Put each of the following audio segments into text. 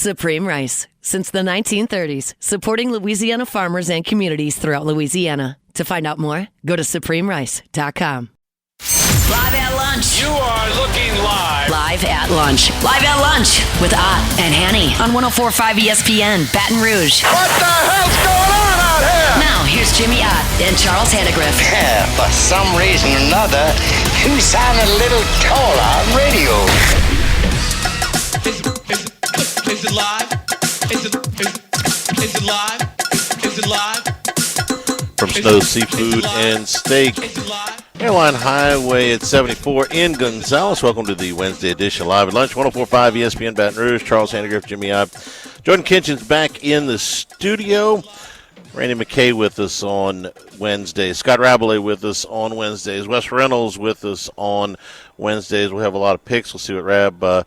Supreme Rice. Since the 1930s, supporting Louisiana farmers and communities throughout Louisiana. To find out more, go to supremerice.com. Live at lunch. You are looking live. Live at lunch. Live at lunch with Ott and Hanny on 104.5 ESPN, Baton Rouge. What the hell's going on out here? Now, here's Jimmy Ott and Charles Handegriff. Yeah, for some reason or another, you sound a little taller on radio. Is it live? Is it live? Is it live? From Snow Seafood and Steak, Airline Highway at 74 in Gonzales. Welcome to the Wednesday edition Live at Lunch, 104.5 ESPN Baton Rouge. Charles Handegriff, Jimmy Ott. Jordan Kinchin's back in the studio. Randy McKay with us on Wednesdays. Scott Rabelais with us on Wednesdays. Wes Reynolds with us on Wednesdays. We'll have a lot of picks. We'll see what Rab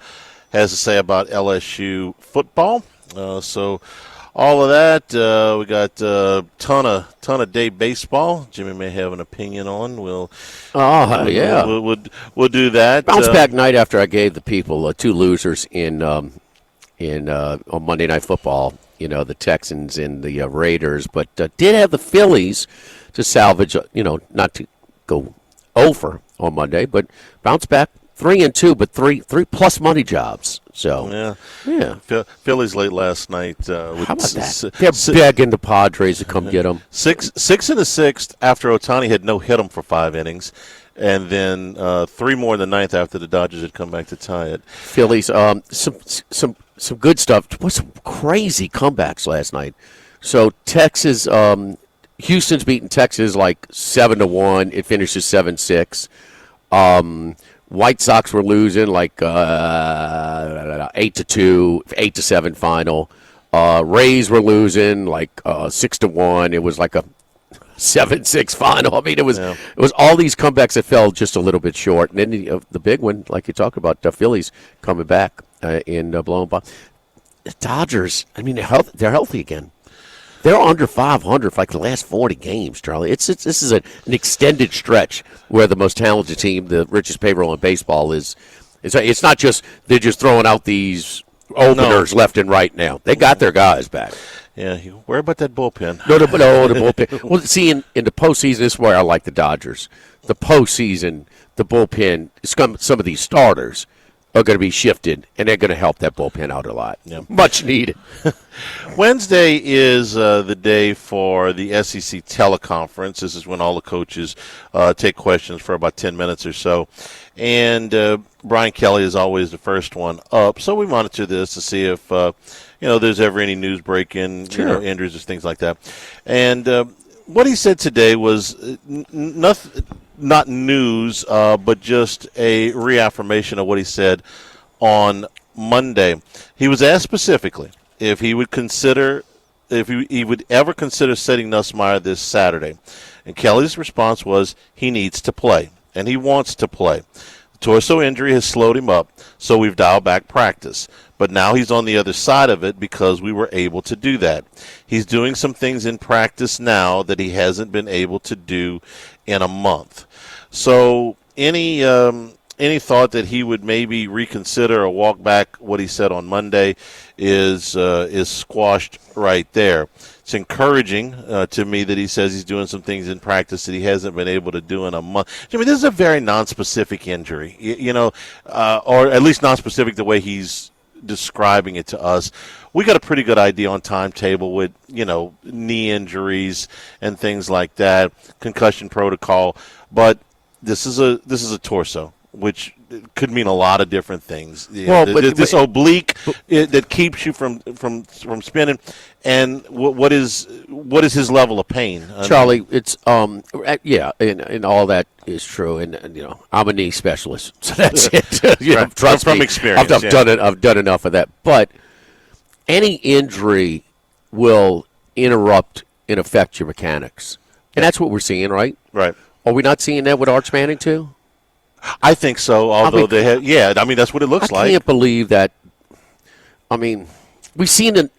has to say about LSU football. So all of that, we got a ton of day baseball. Jimmy may have an opinion on. We'll do that. Bounce back night after I gave the people two losers in on Monday Night Football. You know, the Texans and the Raiders, but did have the Phillies to salvage. Not to go over on Monday, but bounce back 3-2, but three plus money jobs. So yeah. Phillies late last night. How about that? They're begging the Padres to come get them. Six in the sixth after Ohtani had no hit them for 5 innings, and then 3 more in the ninth after the Dodgers had come back to tie it. Phillies, some good stuff. What some crazy comebacks last night. So Texas, Houston's beating Texas like 7-1. It finishes 7-6. White Sox were losing like 8-2, 8-7 final. Rays were losing like 6-1. It was like a 7-6 final. I mean, it was all these comebacks that fell just a little bit short. And then the big one, like you talked about, the Phillies coming back and blowing by. The Dodgers, I mean, they're healthy again. They're under 500 for like the last 40 games, Charlie. This is an extended stretch where the most talented team, the richest payroll in baseball, is. It's not just they're just throwing out these openers left and right now. They got their guys back. Yeah, worry about that bullpen. No, the bullpen. Well, see, in the postseason, this is where I like the Dodgers. The postseason, the bullpen, some of these starters are going to be shifted, and they're going to help that bullpen out a lot. Yeah. Much needed. Wednesday is the day for the SEC teleconference. This is when all the coaches take questions for about 10 minutes or so. And Brian Kelly is always the first one up. So we monitor this to see if, there's ever any news breaking, injuries or things like that. And what he said today was not news, but just a reaffirmation of what he said on Monday. He was asked specifically if he would ever consider setting Nussmeier this Saturday. And Kelly's response was he needs to play, and he wants to play. The torso injury has slowed him up, so we've dialed back practice. But now he's on the other side of it because we were able to do that. He's doing some things in practice now that he hasn't been able to do in a month. So any thought that he would maybe reconsider or walk back what he said on Monday is squashed right there. It's encouraging to me that he says he's doing some things in practice that he hasn't been able to do in a month. I mean, this is a very nonspecific injury, or at least nonspecific the way he's describing it to us. We got a pretty good idea on timetable with, knee injuries and things like that, concussion protocol, but this is a torso, which could mean a lot of different things. This oblique that keeps you from spinning, and what is his level of pain? Charlie, it's and all that is true, and I'm a knee specialist, so that's it. Trust from me, experience, I've done enough of that. But any injury will interrupt and affect your mechanics, and that's what we're seeing, right? Right. Are we not seeing that with Arch Manning too? I think so, although they have, that's what it looks like. I can't believe that. I mean, we've seen it.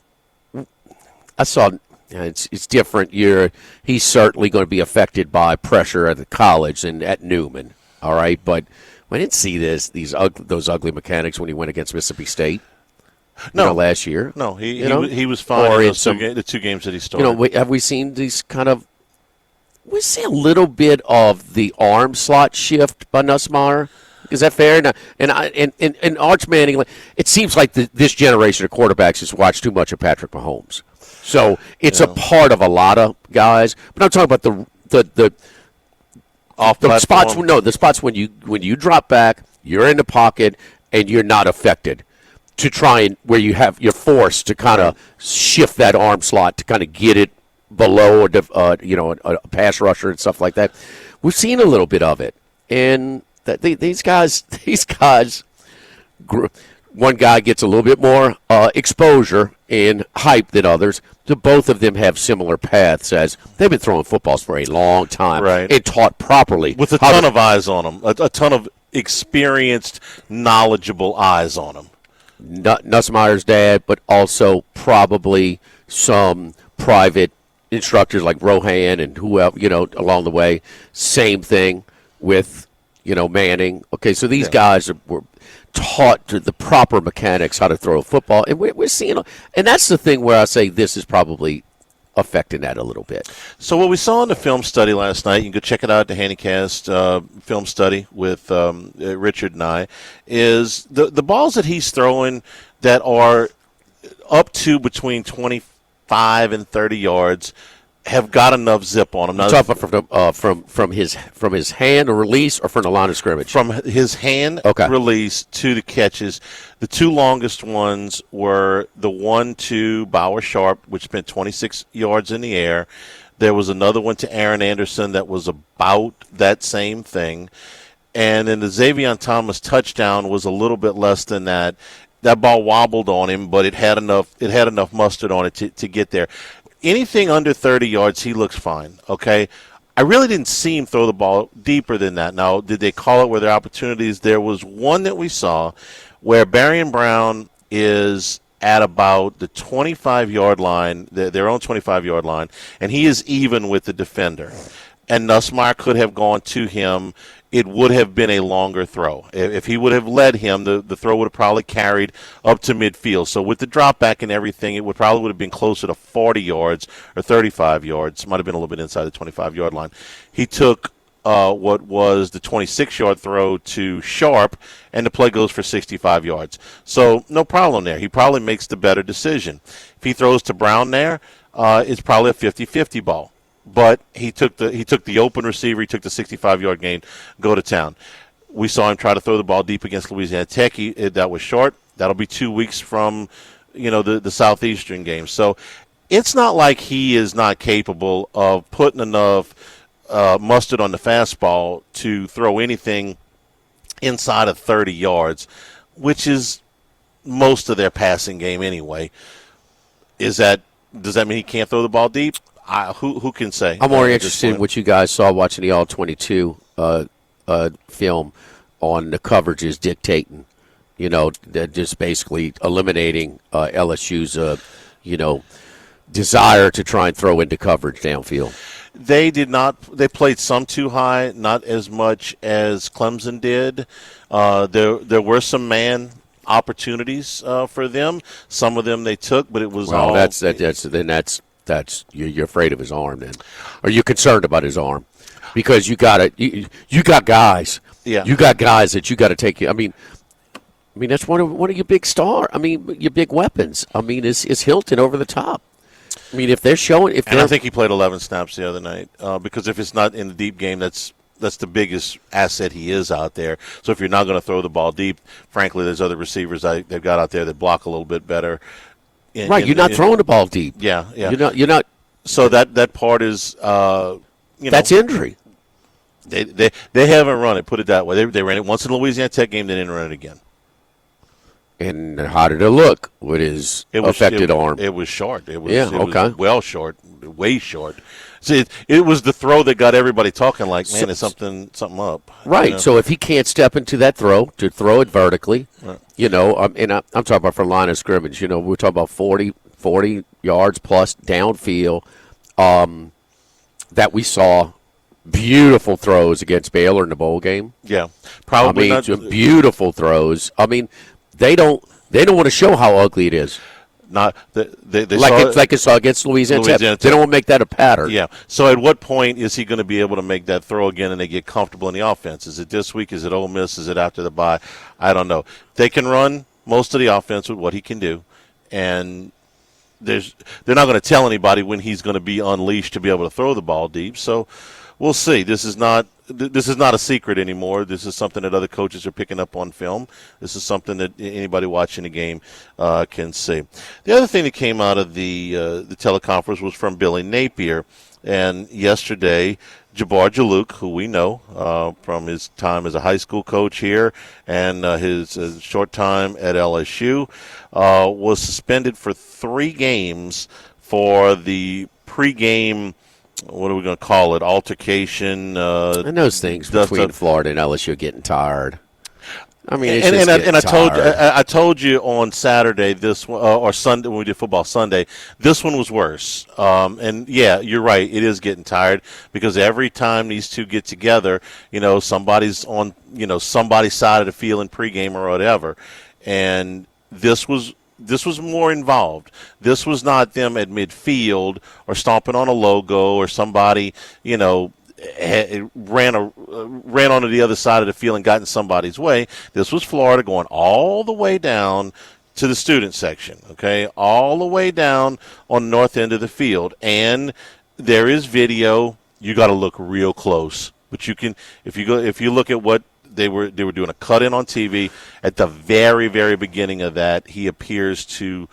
I saw it's different. He's certainly going to be affected by pressure at the college and at Newman, all right? But we didn't see those ugly mechanics when he went against Mississippi State. last year. No, he was fine Or in in the two games that he started. Have we seen these kind of? We see a little bit of the arm slot shift by Nussmeier. Is that fair? And Arch Manning, it seems like this generation of quarterbacks has watched too much of Patrick Mahomes. So it's a part of a lot of guys. But I'm talking about the spots. No, the spots when you drop back, you're in the pocket, and you're not affected. To try and where you're forced to kind of shift that arm slot to kind of get it below a pass rusher and stuff like that. We've seen a little bit of it, and these guys, one guy gets a little bit more exposure and hype than others. Both of them have similar paths as they've been throwing footballs for a long time and taught properly. With a ton of eyes on them, a ton of experienced, knowledgeable eyes on them. Nussmeier's dad, but also probably some private instructors like Rohan and whoever, along the way. Same thing with, Manning. Okay, so these guys were taught the proper mechanics, how to throw a football, and we're seeing, and that's the thing where I say this is probably affecting that a little bit. So what we saw in the film study last night, you can go check it out, the Handycast film study with Richard and I, is the balls that he's throwing that are up to between 25 and 30 yards have got enough zip on them. Now, talking about from his hand or release, or from the line of scrimmage? From his hand release to the catches. The two longest ones were the 1 to Bauer Sharp, which spent 26 yards in the air. There was another one to Aaron Anderson that was about that same thing. And then the Xavier Thomas touchdown was a little bit less than that. That ball wobbled on him, but it had enough mustard on it to get there. Anything under 30 yards, he looks fine, okay? I really didn't see him throw the ball deeper than that. Now, did they call it? Were there opportunities? There was one that we saw where Barry Brown is at about the 25-yard line, their own 25-yard line, and he is even with the defender. And Nussmeier could have gone to him. It would have been a longer throw. If he would have led him, the throw would have probably carried up to midfield. So with the drop back and everything, it would have been closer to 40 yards or 35 yards. Might have been a little bit inside the 25-yard line. He took what was the 26-yard throw to Sharp, and the play goes for 65 yards. So no problem there. He probably makes the better decision. If he throws to Brown there, it's probably a 50-50 ball. But he took the open receiver. He took the 65-yard gain, go to town. We saw him try to throw the ball deep against Louisiana Tech. That was short. That'll be 2 weeks from, the Southeastern game. So it's not like he is not capable of putting enough mustard on the fastball to throw anything inside of 30 yards, which is most of their passing game anyway. Does that mean he can't throw the ball deep? Who can say? I'm more interested in what you guys saw watching the All-22 film on the coverages dictating, just basically eliminating LSU's, desire to try and throw into coverage downfield. They did not. They played some too high, not as much as Clemson did. There were some man opportunities for them. Some of them they took, but it was all. That's you're afraid of his arm then, or you're concerned about his arm, because you got guys. Yeah, you got guys that you got to take. I mean that's one of your big your big weapons. Is Hilton over the top? If they're showing, I think he played 11 snaps the other night because if it's not in the deep game, that's the biggest asset he is out there. So if you're not going to throw the ball deep, frankly, there's other receivers they've got out there that block a little bit better. You're not throwing the ball deep. Yeah. You're not. So that part is, that's injury. They haven't run it. Put it that way. They ran it once in the Louisiana Tech game. They didn't run it again. And how did it look with his affected arm? It was short. It was well short, way short. See, it was the throw that got everybody talking. Like, man, there's something up. Right. So if he can't step into that throw to throw it vertically, right. And I'm talking about for line of scrimmage. We're talking about 40 yards plus downfield. That we saw beautiful throws against Baylor in the bowl game. Yeah, probably. Beautiful throws. They They don't want to show how ugly it is. Not they Like it saw against Louisiana Tech. They don't want to make that a pattern. Yeah. So at what point is he going to be able to make that throw again and they get comfortable in the offense? Is it this week? Is it Ole Miss? Is it after the bye? I don't know. They can run most of the offense with what he can do, and they're not going to tell anybody when he's going to be unleashed to be able to throw the ball deep. So we'll see. This is not a secret anymore. This is something that other coaches are picking up on film. This is something that anybody watching the game can see. The other thing that came out of the teleconference was from Billy Napier, and yesterday Jabbar Jalouk, who we know from his time as a high school coach here and his short time at LSU, was suspended for 3 games for the pregame, what are we going to call it, altercation. And those things between Florida and LSU are getting tired. I mean, I told you on Saturday this or Sunday when we did football Sunday, this one was worse. And yeah, you're right, it is getting tired because every time these two get together, somebody's on somebody's side of the field in pregame or whatever, and this was more involved. This was not them at midfield or stomping on a logo or somebody ran onto the other side of the field and got in somebody's way. This was Florida going all the way down to the student section, okay, all the way down on the north end of the field. And there is video. You got to look real close, but you can if you look at what they were doing a cut in on TV at the very, very beginning of that. He appears to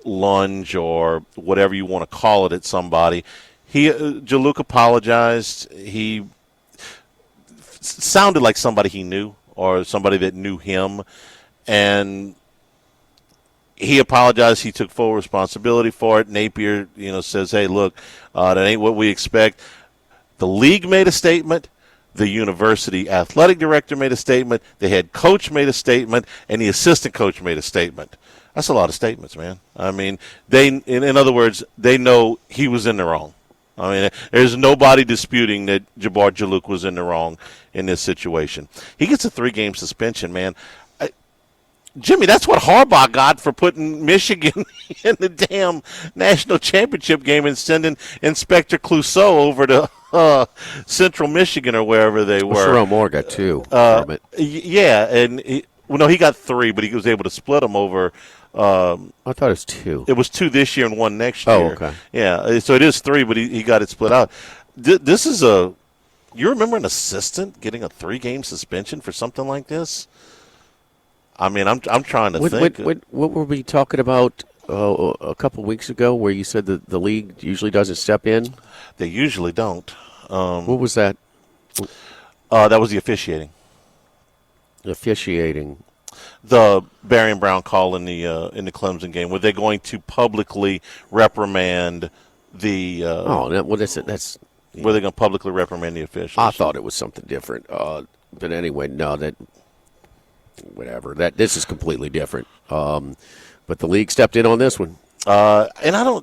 lunge or whatever you want to call it at somebody. Jalouk apologized. He sounded like somebody he knew or somebody that knew him, and he apologized. He took full responsibility for it. Napier, says, "Hey, look, that ain't what we expect." The league made a statement. The university athletic director made a statement. The head coach made a statement, and the assistant coach made a statement. That's a lot of statements, man. I mean, in other words, they know he was in the wrong. I mean, there's nobody disputing that Jabbar Jalouk was in the wrong in this situation. He gets a 3-game suspension, man. Jimmy, that's what Harbaugh got for putting Michigan in the damn national championship game and sending Inspector Clouseau over to Central Michigan or wherever they were. Sherrone Moore got 2 from it. Yeah, and he got 3, but he was able to split them over. I thought it was 2. It was 2 this year and 1 next year. Oh, okay. Yeah, so it is 3, but he got it split out. This is you remember an assistant getting a 3-game suspension for something like this? I mean, I'm trying to think. What were we talking about a couple weeks ago where you said that the league usually doesn't step in? They usually don't. What was that? That was the officiating. Officiating. The Barry and Brown call in the Clemson game. Were they going to publicly reprimand the? That's. Were they going to publicly reprimand the officials? I thought it was something different. But anyway, no, that. Whatever. This is completely different. But the league stepped in on this one. And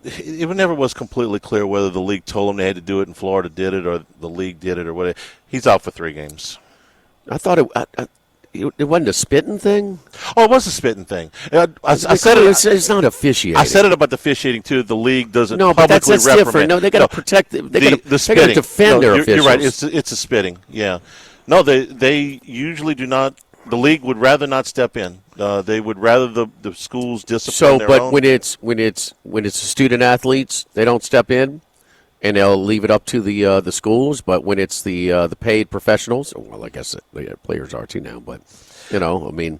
it never was completely clear whether the league told them they had to do it and Florida did it or the league did it or whatever. He's out for 3 games. I thought it wasn't a spitting thing? Oh, it was a spitting thing. I said it. It's not officiating. I said it about the officiating, too. The league doesn't publicly that's reprimand. Different. No, they got to protect. They got to defend their officials. You're right. It's a spitting. Yeah. No, they usually do not. The league would rather not step in. They would rather the schools discipline their own. When it's student athletes, they don't step in, and they'll leave it up to the schools. But when it's the paid professionals, well, I guess the players are too now. But I mean,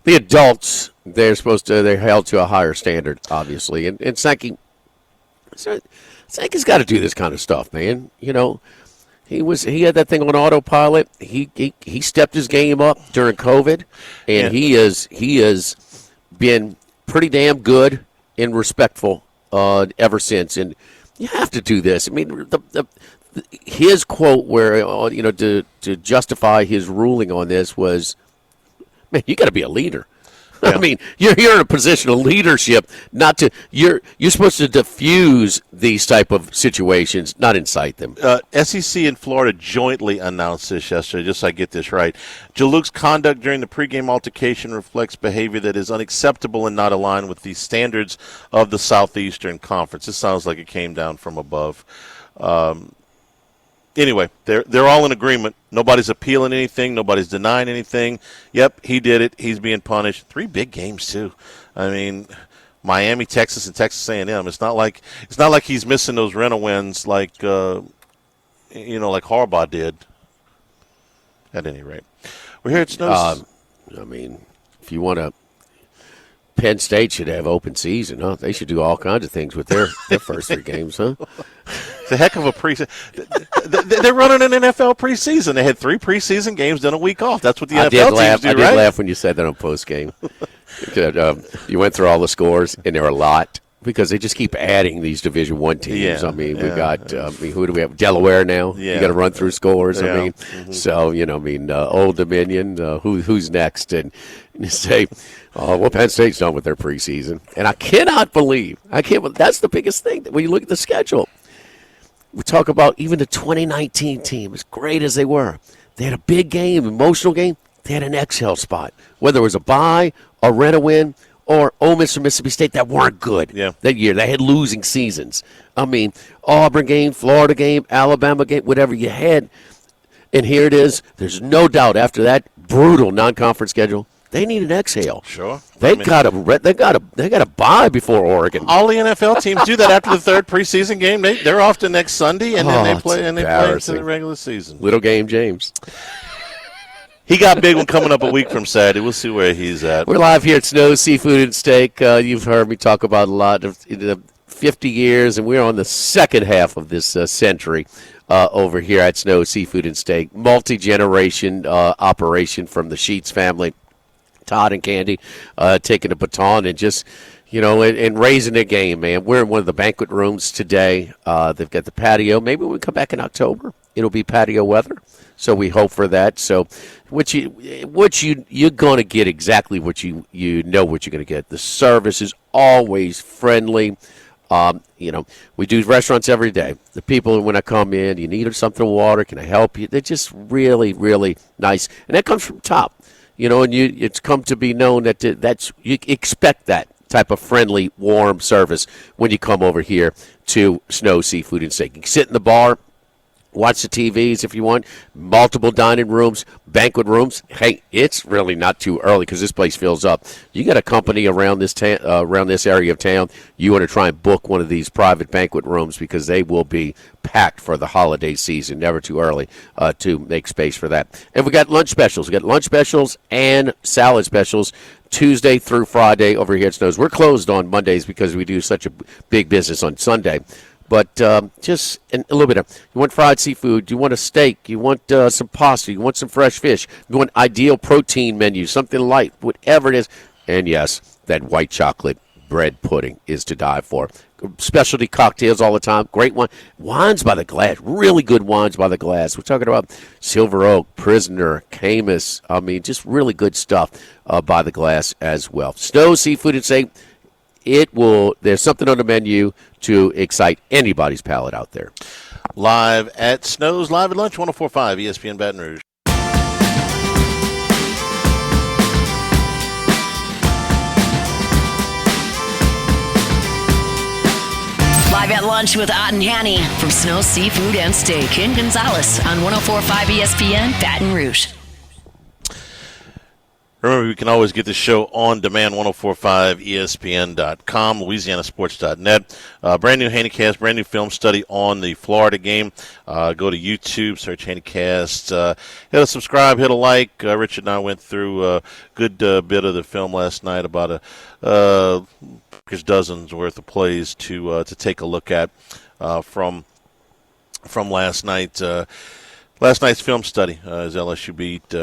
the adults they're held to a higher standard, obviously. And Sankey's got to do this kind of stuff, man. He had that thing on autopilot. He stepped his game up during COVID, and he has been pretty damn good and respectful ever since. And you have to do this. I mean, his quote where to justify his ruling on this was, "Man, you got to be a leader." Yeah. I mean, you're in a position of leadership, not to you're supposed to diffuse these type of situations, not incite them. SEC and Florida jointly announced this yesterday, just so I get this right. Jaluk's conduct during the pregame altercation reflects behavior that is unacceptable and not aligned with the standards of the Southeastern Conference. This sounds like it came down from above. Anyway, they're all in agreement. Nobody's appealing anything. Nobody's denying anything. Yep, he did it. He's being punished. 3 big games too. I mean, Miami, Texas, and Texas A&M. It's not like he's missing those rental wins like like Harbaugh did. At any rate, we're here at Snows. I mean, if you want to, Penn State should have open season, huh? They should do all kinds of things with their first 3 games, huh? It's a heck of a preseason. They're running an NFL preseason. They had 3 preseason games, then a week off. That's what the NFL teams do, right? I did laugh when you said that on postgame. You went through all the scores, and there are a lot because they just keep adding these Division I teams. Yeah, I mean, we got who do we have? Delaware now. Yeah. You got to run through scores. Yeah. I mean, so Old Dominion. Who's next? And you say, well, Penn State's done with their preseason, and I cannot believe that's the biggest thing when you look at the schedule. We talk about even the 2019 team, as great as they were. They had a big game, emotional game. They had an exhale spot. Whether it was a bye, a rent-a-win, or Ole Miss or Mississippi State that weren't good that year. They had losing seasons. I mean, Auburn game, Florida game, Alabama game, whatever you had. And here it is. There's no doubt after that brutal non-conference schedule, they need an exhale. Sure. They got a bye before Oregon. All the NFL teams do that after the 3rd preseason game. They're off to next Sunday, and then they play into the regular season. Little game, James. He got a big one coming up a week from Saturday. We'll see where he's at. We're live here at Snow's Seafood and Steak. You've heard me talk about a lot of the 50 years, and we're on the second half of this century over here at Snow's Seafood and Steak. Multi-generation operation from the Sheets family. Todd and Candy taking the baton and just, and raising their game, man. We're in one of the banquet rooms today. They've got the patio. Maybe when we come back in October, it'll be patio weather. So we hope for that. So you're going to get exactly what you know what you're going to get. The service is always friendly. We do restaurants every day. The people, when I come in, you need something to water, can I help you? They're just really, really nice. And that comes from top. And it's come to be known that you expect that type of friendly, warm service when you come over here to Snow Seafood and Steak. You can sit in the bar, watch the TVs if you want, multiple dining rooms, banquet rooms. Hey, it's really not too early because this place fills up. You got a company around this area of town, you want to try and book one of these private banquet rooms because they will be packed for the holiday season. Never too early to make space for that. And we got lunch specials. We got lunch specials and salad specials Tuesday through Friday over here at Snow's. We're closed on Mondays because we do such a big business on Sunday. But just a little bit of, you want fried seafood, you want a steak, you want some pasta, you want some fresh fish, you want ideal protein menu, something light, whatever it is. And yes, that white chocolate bread pudding is to die for. Specialty cocktails all the time, great one. Wines by the glass, really good wines by the glass. We're talking about Silver Oak, Prisoner, Camus. I mean, just really good stuff by the glass as well. Snow Seafood and Steak. There's something on the menu to excite anybody's palate out there. Live at Snow's, live at lunch, 104.5 ESPN Baton Rouge. Live at lunch with Ott and Hanny from Snow Seafood and Steak in Gonzales on 104.5 ESPN Baton Rouge. Remember, you can always get the show on demand, 1045ESPN.com, LouisianaSports.net. Brand new Handycast, brand new film study on the Florida game. Go to YouTube, search Handycast. Hit a subscribe, hit a like. Richard and I went through a good bit of the film last night, about dozens worth of plays to take a look at from last night. Last night's film study as LSU beat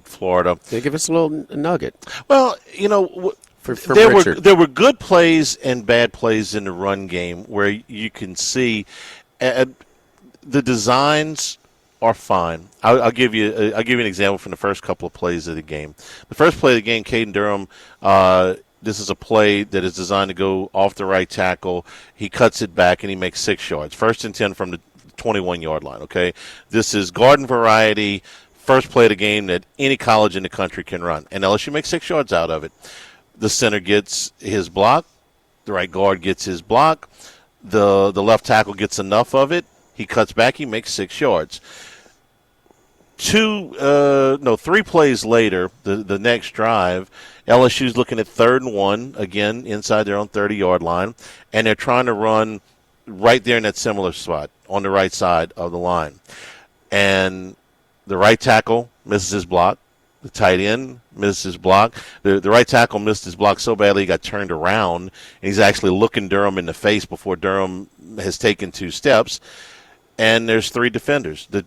Florida. They give us a little nugget. Well, there were good plays and bad plays in the run game where you can see the designs are fine. I'll give you an example from the first couple of plays of the game. The first play of the game, Caden Durham. This is a play that is designed to go off the right tackle. He cuts it back and he makes 6 yards. 1st and 10 from the 21-yard line. Okay, this is garden variety. First play of the game that any college in the country can run, and LSU makes 6 yards out of it. The center gets his block. The right guard gets his block. The left tackle gets enough of it. He cuts back. He makes 6 yards. 3 plays later, the next drive, LSU's looking at 3rd and 1, again, inside their own 30-yard line, and they're trying to run right there in that similar spot on the right side of the line. And the right tackle misses his block. The tight end missed his block. The right tackle missed his block so badly he got turned around, and he's actually looking Durham in the face before Durham has taken 2 steps. And there's 3 defenders. The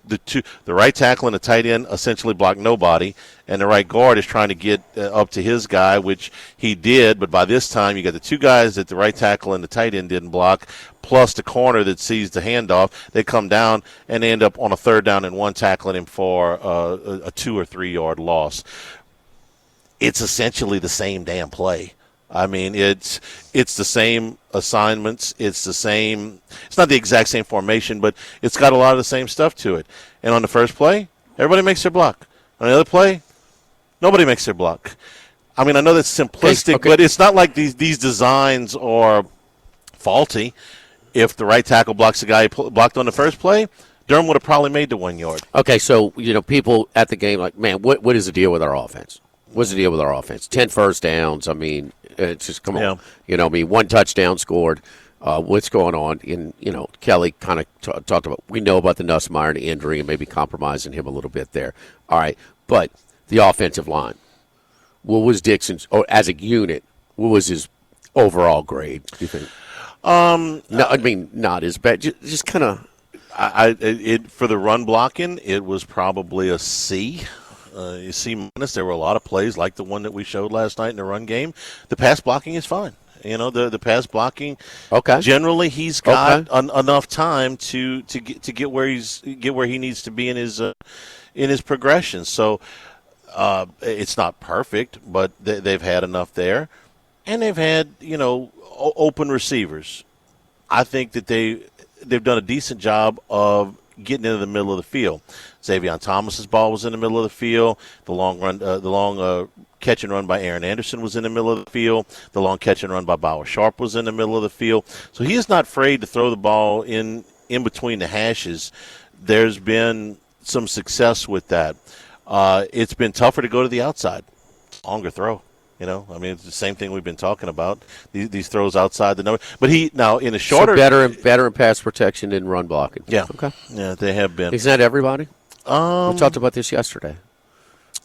right tackle and the tight end essentially block nobody, and the right guard is trying to get up to his guy, which he did. But by this time, you got the 2 guys that the right tackle and the tight end didn't block, plus the corner that sees the handoff. They come down and they end up on a 3rd down and 1 tackling him for a 2 or 3 yard loss. It's essentially the same damn play. I mean, it's the same assignments. It's the same. It's not the exact same formation, but it's got a lot of the same stuff to it. And on the first play, everybody makes their block. On the other play, nobody makes their block. I mean, I know that's simplistic, but it's not like these designs are faulty. If the right tackle blocks the guy he blocked on the first play, Durham would have probably made the 1 yard. Okay, so people at the game like, man, what is the deal with our offense? What's the deal with our offense? 10 first downs. I mean, it's just come on. Yeah. 1 touchdown scored. What's going on? And Kelly kind of talked about. We know about the Nussmeier injury and maybe compromising him a little bit there. All right, but the offensive line. What was Dixon's? Or as a unit, what was his overall grade? Do you think? No, I mean not as bad. Just kind of. For the run blocking, it was probably a C. C minus. There were a lot of plays like the one that we showed last night in the run game. The pass blocking is fine. The pass blocking. Okay. Generally, he's got enough time to get where he needs to be in his progression. So it's not perfect, but they've had enough there, and they've had open receivers. I think that they've done a decent job of getting into the middle of the field. Xavier Thomas's ball was in the middle of the field. The long catch and run by Aaron Anderson was in the middle of the field. The long catch and run by Bauer Sharp was in the middle of the field. So he is not afraid to throw the ball in between the hashes. There's been some success with that. It's been tougher to go to the outside. Longer throw. I mean, it's the same thing we've been talking about. These throws outside the number. But now in a shorter, so better in pass protection than run blocking. Yeah. Okay. Yeah, they have been. Isn't that everybody? We talked about this yesterday.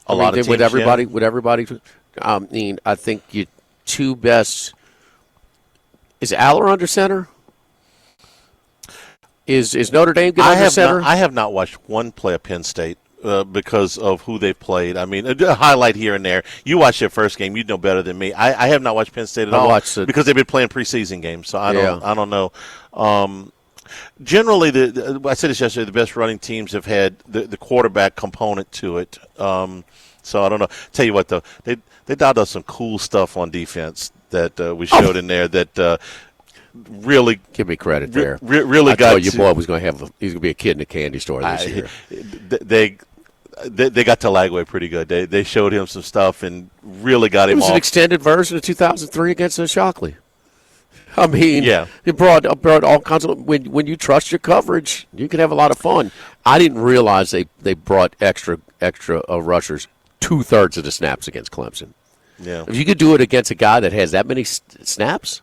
A lot of teams, with everybody. Yeah. With everybody. I mean, I think your 2 best. Is Aller under center? Is Notre Dame good under center? I have not watched one play of Penn State. Because of who they've played. I mean, a highlight here and there. You watched their first game. You'd know better than me. I have not watched Penn State at all because they've been playing preseason games. So I don't know. Generally, I said this yesterday, the best running teams have had the quarterback component to it. So I don't know. Tell you what, though, they dialed up some cool stuff on defense that we showed in there that really give me credit there. Really got told your boy was going to have he's going to be a kid in a candy store this year. They got to Lagway pretty good. They showed him some stuff and really got him off. It was an extended version of 2003 against Shockley. I mean, yeah. It brought all kinds of when you trust your coverage, you can have a lot of fun. I didn't realize they brought extra rushers 2/3 of the snaps against Clemson. Yeah. If you could do it against a guy that has that many snaps,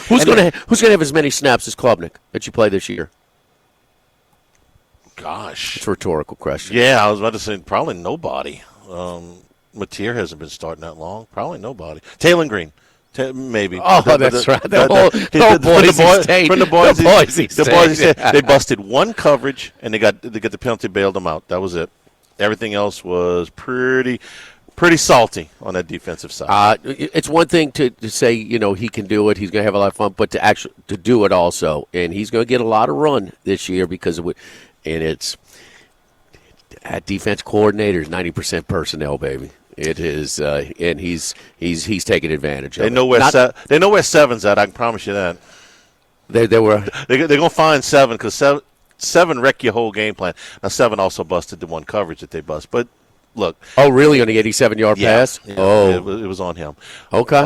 who's going to have as many snaps as Klubnik that you play this year? Gosh, it's a rhetorical question. Yeah, I was about to say probably nobody. Mateer hasn't been starting that long. Probably nobody. Taylor Green. Maybe. Oh, that's right. The whole Boise State. From the Boise State. They busted one coverage, and they got the penalty, bailed them out. That was it. Everything else was pretty salty on that defensive side. It's one thing to say, he can do it. He's going to have a lot of fun, but to do it also, and he's going to get a lot of run this year because of and it's that defense coordinator is 90% personnel, baby. It is, and he's taking advantage of it. They know where seven's at. I can promise you that. They're gonna find seven because seven wreck your whole game plan. Now seven also busted the one coverage that they bust, but look. Oh, really? On the 87-yard pass? Yeah, oh, it was on him. Okay.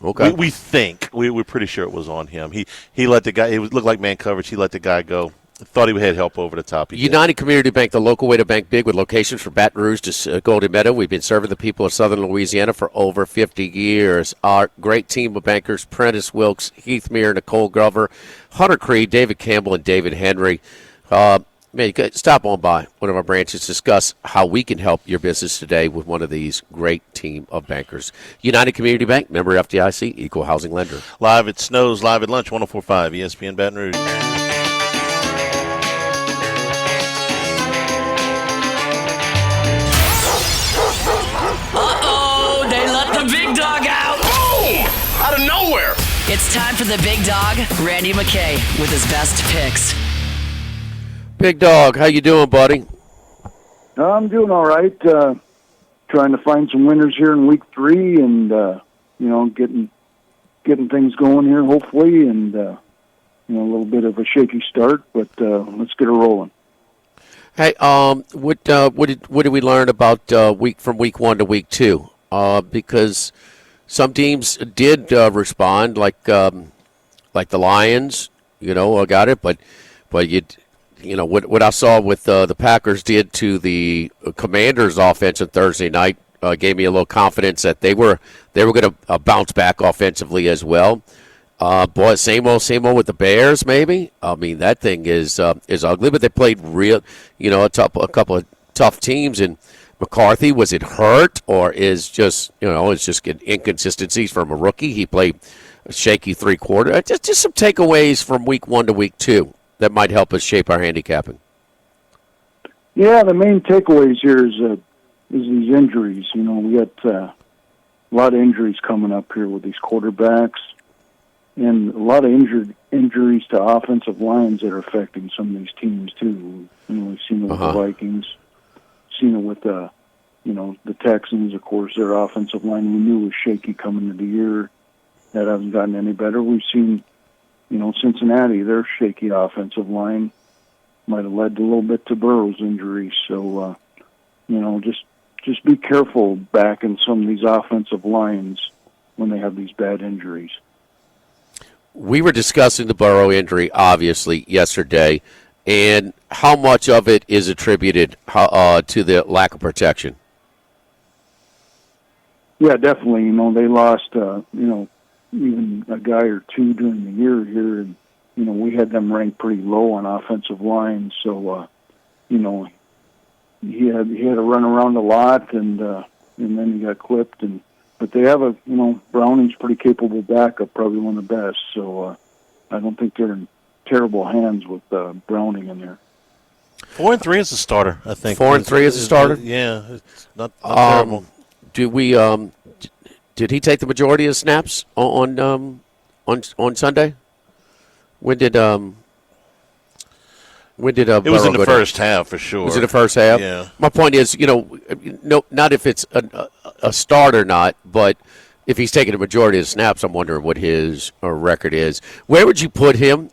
Okay. We think we're pretty sure it was on him. He let the guy. It looked like man coverage. He let the guy go. Thought he had help over the top. United Community Bank, the local way to bank big, with locations from Baton Rouge to Golden Meadow. We've been serving the people of Southern Louisiana for over 50 years. Our great team of bankers: Prentice Wilkes, Heath Meir, Nicole Glover, Hunter Creed, David Campbell, and David Henry. Man, you could stop on by one of our branches, discuss how we can help your business today with one of these great team of bankers. United Community Bank, member FDIC, equal housing lender. Live at Snow's, live at lunch, 104.5 ESPN Baton Rouge. Uh-oh, they let the big dog out. Boom! Out of nowhere. It's time for the big dog, Randy McKay, with his best picks. Big dog, how you doing, buddy? I'm doing all right. Trying to find some winners here in week 3, and getting things going here, hopefully, and a little bit of a shaky start, but let's get it rolling. Hey, what did we learn about from week 1 to week 2? Because some teams did respond, like the Lions, got it, but what I saw with the Packers did to the Commanders' offense on Thursday night gave me a little confidence that they were going to bounce back offensively as well. Boy, same old with the Bears. Maybe I mean that thing is ugly, but they played real, a couple of tough teams. And McCarthy, was it hurt or is just it's just inconsistencies from a rookie? He played a shaky 3/4. Just some takeaways from week 1 to week 2 that might help us shape our handicapping. Yeah, the main takeaways here is these injuries. We got a lot of injuries coming up here with these quarterbacks. And a lot of injuries to offensive lines that are affecting some of these teams too. We've seen it with the Vikings, seen it with the Texans. Of course, their offensive line we knew was shaky coming into the year. That hasn't gotten any better. We've seen, Cincinnati, their shaky offensive line might have led a little bit to Burrow's injury. So, just be careful backing some of these offensive lines when they have these bad injuries. We were discussing the Burrow injury, obviously, yesterday, and how much of it is attributed to the lack of protection? Yeah, definitely. They lost, even a guy or two during the year here, and, we had them ranked pretty low on offensive line, so, he had to run around a lot, and then he got clipped, but they have Browning's pretty capable backup, probably one of the best. So I don't think they're in terrible hands with Browning in there. 4-3 is a starter, I think. 4-3 is a starter. Yeah, it's not terrible. Did he take the majority of snaps on Sunday? When did it was in the first half for sure. Was it the first half? Yeah. My point is, not if it's a start or not, but if he's taking a majority of snaps, I'm wondering what his record is. Where would you put him,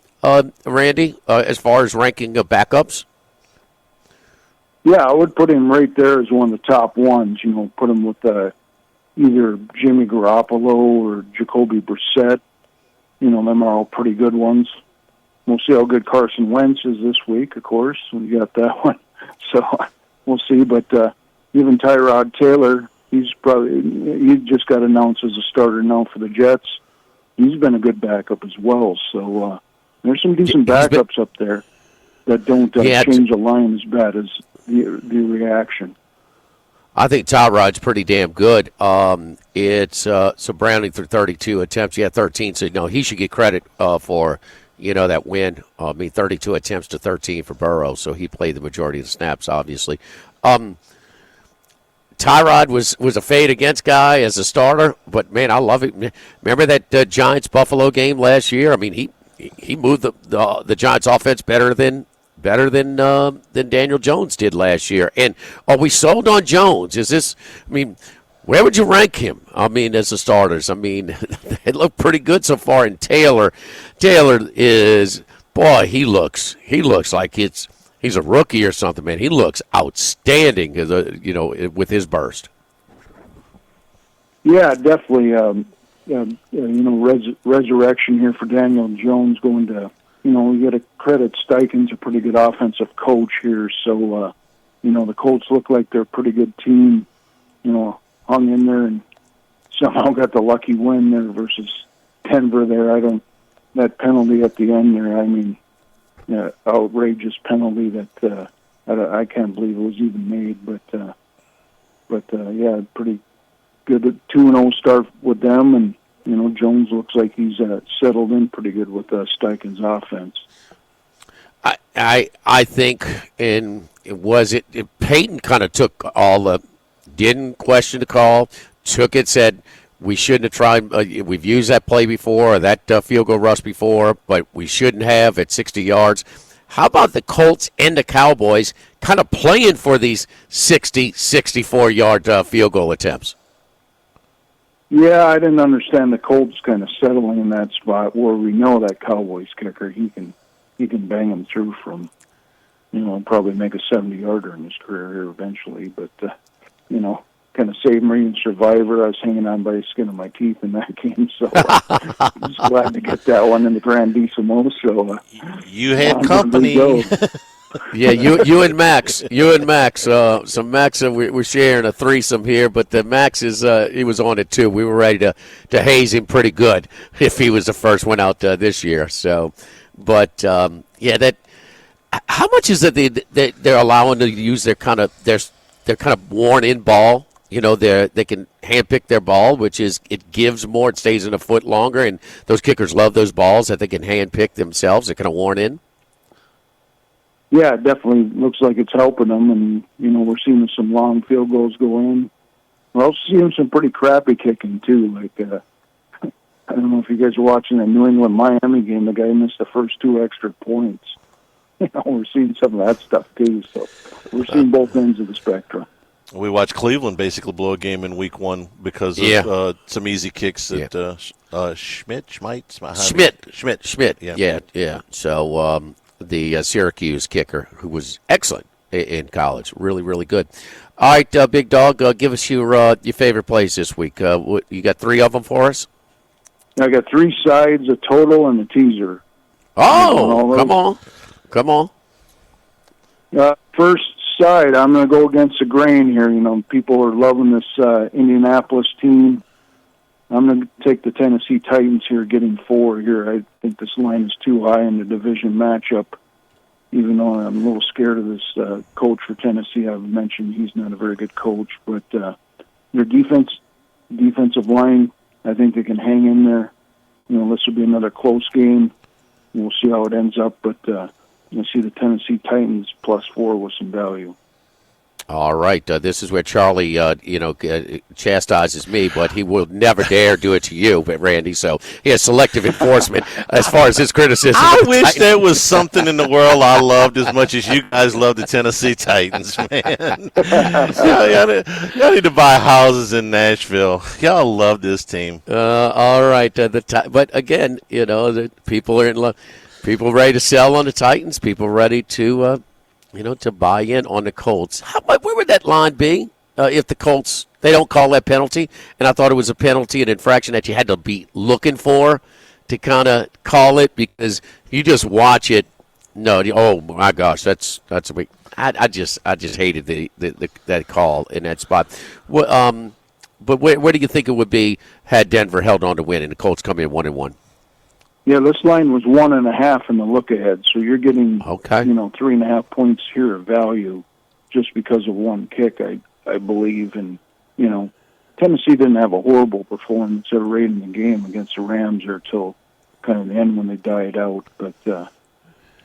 Randy, as far as ranking of backups? Yeah, I would put him right there as one of the top ones. Put him with either Jimmy Garoppolo or Jacoby Brissett. Them are all pretty good ones. We'll see how good Carson Wentz is this week, of course. We got that one. So we'll see. But even Tyrod Taylor, he just got announced as a starter now for the Jets. He's been a good backup as well. So there's some decent backups up there that don't change the line as bad as the reaction. I think Tyrod's pretty damn good. It's so Browning through 32 attempts. Yeah, 13. So he should get credit for that win. 32 attempts to 13 for Burrow. So he played the majority of the snaps, obviously. Tyrod was a fade against guy as a starter, but man, I love it. Remember that Giants Buffalo game last year? I mean, he moved the Giants offense better than better than Daniel Jones did last year. And are we sold on Jones? Is this? I mean, where would you rank him? I mean, as the starters. I mean, they look pretty good so far. And Taylor is, boy, he looks like he's a rookie or something, man. He looks outstanding, with his burst. Yeah, definitely. Resurrection here for Daniel Jones going to. We got to credit Steichen's a pretty good offensive coach here. So, the Colts look like they're a pretty good team. Hung in there and somehow got the lucky win there versus Denver there. That penalty at the end there, I mean, outrageous penalty that I can't believe it was even made. But pretty good 2-0 start with them, and Jones looks like he's settled in pretty good with Steichen's offense. I think, and Peyton kind of took all the, didn't question the call, took it, said we shouldn't have tried. We've used that play before, or that field goal rush before, but we shouldn't have at 60 yards. How about the Colts and the Cowboys kind of playing for these 60, 64-yard field goal attempts? Yeah, I didn't understand the Colts kind of settling in that spot where we know that Cowboys kicker, he can bang them through from, probably make a 70-yarder in his career here eventually. But, kind of saved Marine Survivor. I was hanging on by the skin of my teeth in that game, so I was glad to get that one in the Grandissimo. So you had company. Yeah, you and Max. So Max, we're sharing a threesome here, but Max he was on it too. We were ready to haze him pretty good if he was the first one out this year. So, but that how much is it they're allowing to use their kind of worn in ball? They can handpick their ball, which is it gives more, it stays in a foot longer, and those kickers love those balls that they can handpick themselves. They're kind of worn in. Yeah, it definitely looks like it's helping them, and we're seeing some long field goals go in. We're also seeing some pretty crappy kicking too. Like I don't know if you guys are watching the New England-Miami game. The guy missed the first 2 extra points. We're seeing some of that stuff too. So we're seeing both ends of the spectrum. We watched Cleveland basically blow a game in Week 1 because of some easy kicks that Schmidt. Yeah. So the Syracuse kicker, who was excellent in college, really, really good. All right, Big Dog, give us your favorite plays this week. You got 3 of them for us? I got 3 sides, a total, and a teaser. Oh, come on. First side, I'm going to go against the grain here. People are loving this Indianapolis team. I'm going to take the Tennessee Titans here, getting 4 here. I think this line is too high in the division matchup, even though I'm a little scared of this coach for Tennessee. I've mentioned he's not a very good coach, but their defensive line, I think they can hang in there. This will be another close game. We'll see how it ends up, but you'll see the Tennessee Titans +4 with some value. All right, this is where Charlie, chastises me, but he will never dare do it to you, Randy. So he has selective enforcement as far as his criticism. I wish there was something in the world I loved as much as you guys love the Tennessee Titans, man. y'all need to buy houses in Nashville. Y'all love this team. All right, but again, the people are in love. People ready to sell on the Titans. People ready to. To buy in on the Colts. Where would that line be if the Colts, they don't call that penalty? And I thought it was a penalty, an infraction that you had to be looking for to kind of call it, because you just watch it. No, oh my gosh, that's a big. I just hated that call in that spot. But where do you think it would be had Denver held on to win and the Colts come in 1-1? Yeah, this line was 1.5 in the look ahead, so you're getting 3.5 points here of value just because of one kick, I believe. And Tennessee didn't have a horrible performance ever right in the game against the Rams or till kind of the end when they died out. But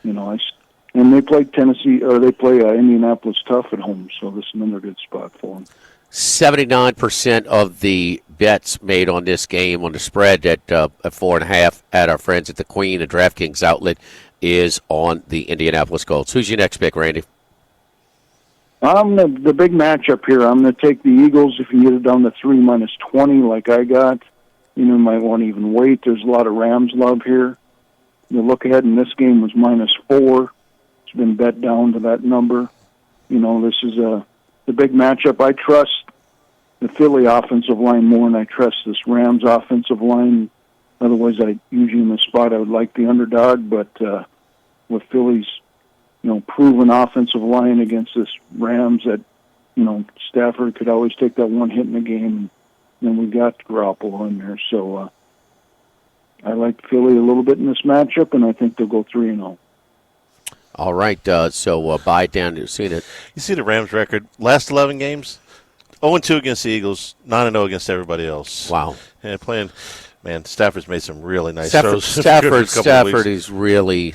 and they play Indianapolis tough at home, so this is another good spot for them. 79% of the bets made on this game on the spread at 4.5 at our friends at the Queen and DraftKings outlet is on the Indianapolis Colts. Who's your next pick, Randy? I'm the big matchup here. I'm going to take the Eagles if you get it down to 3 minus 20 like I got. You might want to even wait. There's a lot of Rams love here. The look ahead in this game was -4. It's been bet down to that number. This is the big matchup. I trust the Philly offensive line more than I trust this Rams offensive line. Otherwise, usually in the spot I would like the underdog, but with Philly's proven offensive line against this Rams that Stafford could always take that one hit in the game, and then we got Garoppolo in there. So I like Philly a little bit in this matchup, and I think they'll go 3-0. All right, so buy it down. You've seen it. You see the Rams record, last 11 games, 0-2 against the Eagles, 9-0 against everybody else. Wow. And playing, man, Stafford's made some really nice throws. Stafford is really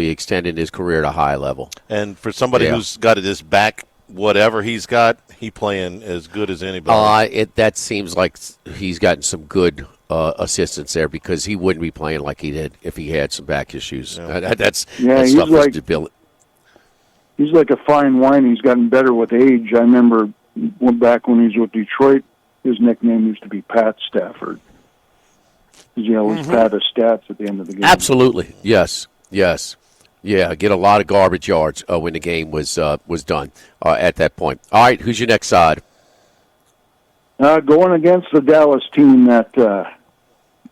extending his career to a high level. And for somebody who's got this back, whatever he's got, he playing as good as anybody. That seems like he's gotten some good assistance there because he wouldn't be playing like he did if he had some back issues. Yeah. That he's stuff like, is debilitating. He's like a fine wine. He's gotten better with age. I remember back when he was with Detroit, his nickname used to be Pat Stafford. Because he always pad his stats at the end of the game. Absolutely. Yes. Yeah, get a lot of garbage yards when the game was done at that point. All right, who's your next side? Going against the Dallas team that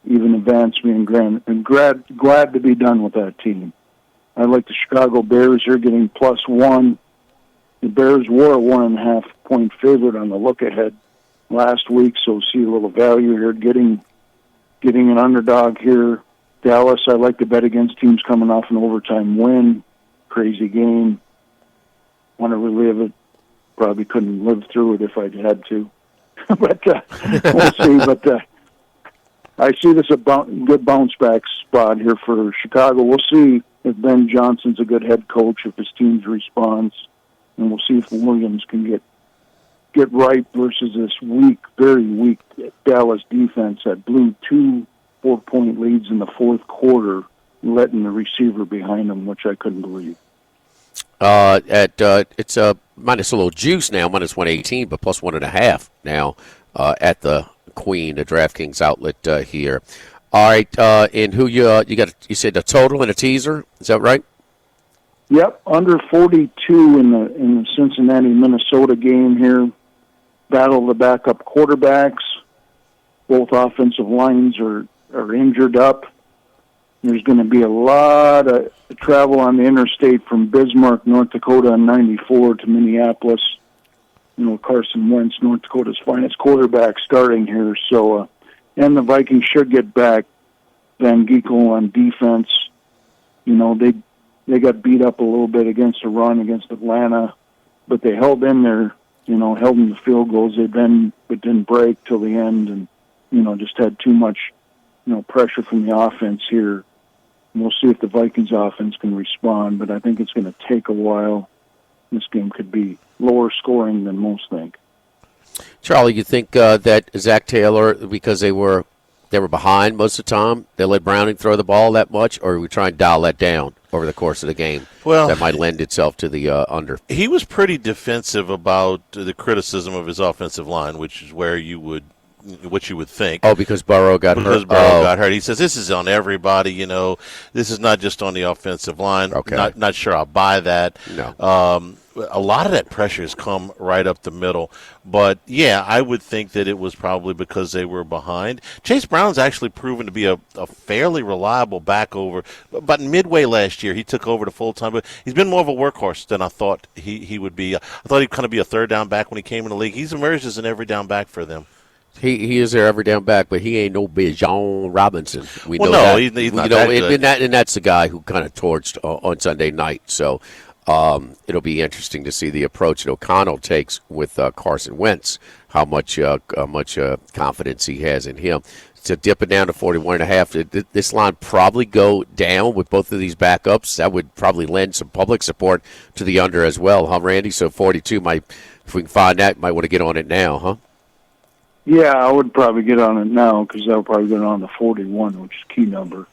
even advanced me and glad to be done with that team. I like the Chicago Bears. They're getting +1. The Bears were a 1.5-point favorite on the look ahead last week, so see a little value here. Getting an underdog here. Dallas, I like to bet against teams coming off an overtime win. Crazy game. Want to relive it. Probably couldn't live through it if I'd had to. But we'll see. But I see this a good bounce-back spot here for Chicago. We'll see if Ben Johnson's a good head coach, if his team's response, and we'll see if Williams can get right versus this very weak Dallas defense that blew 2 4-point leads in the fourth quarter, letting the receiver behind them, which I couldn't believe. It's minus a little juice now, -118, but +1.5 now at the Queen, the DraftKings outlet here. All right, and who you got? You said a total and a teaser. Is that right? Yep, under 42 in the Cincinnati Minnesota game here. Battle of the backup quarterbacks. Both offensive lines are injured up. There's going to be a lot of travel on the interstate from Bismarck, North Dakota on 94 to Minneapolis. Carson Wentz, North Dakota's finest quarterback, starting here. So, and the Vikings should get back Van Ginkel on defense. They got beat up a little bit against the run against Atlanta, but they held in there, held in the field goals. But didn't break till the end, and just had too much, pressure from the offense here. And we'll see if the Vikings offense can respond, but I think it's going to take a while. This game could be lower scoring than most think. Charlie, you think that Zach Taylor, because they were behind most of the time, they let Browning throw the ball that much, or are we trying to dial that down over the course of the game? Well, that might lend itself to the under. He was pretty defensive about the criticism of his offensive line, which is what you would think. Oh, because Burrow got hurt. Because Burrow got hurt. He says, this is on everybody, This is not just on the offensive line. Okay. Not sure I'll buy that. No. A lot of that pressure has come right up the middle. But, yeah, I would think that it was probably because they were behind. Chase Brown's actually proven to be a fairly reliable back over. But midway last year, he took over the full-time. But he's been more of a workhorse than I thought he would be. I thought he'd kind of be a third down back when he came in the league. He's emerged as an every down back for them. He is there every down back, but he ain't no Bijan Robinson. We know that. He's not that good. And that's the guy who kind of torched on Sunday night. So it'll be interesting to see the approach that O'Connell takes with Carson Wentz, how much confidence he has in him. To dip it down to 41.5, this line probably go down with both of these backups. That would probably lend some public support to the under as well, huh, Randy? So 42 might If we can find that, might want to get on it now, huh? Yeah, I would probably get on it now because I'll probably get on the 41, which is key number.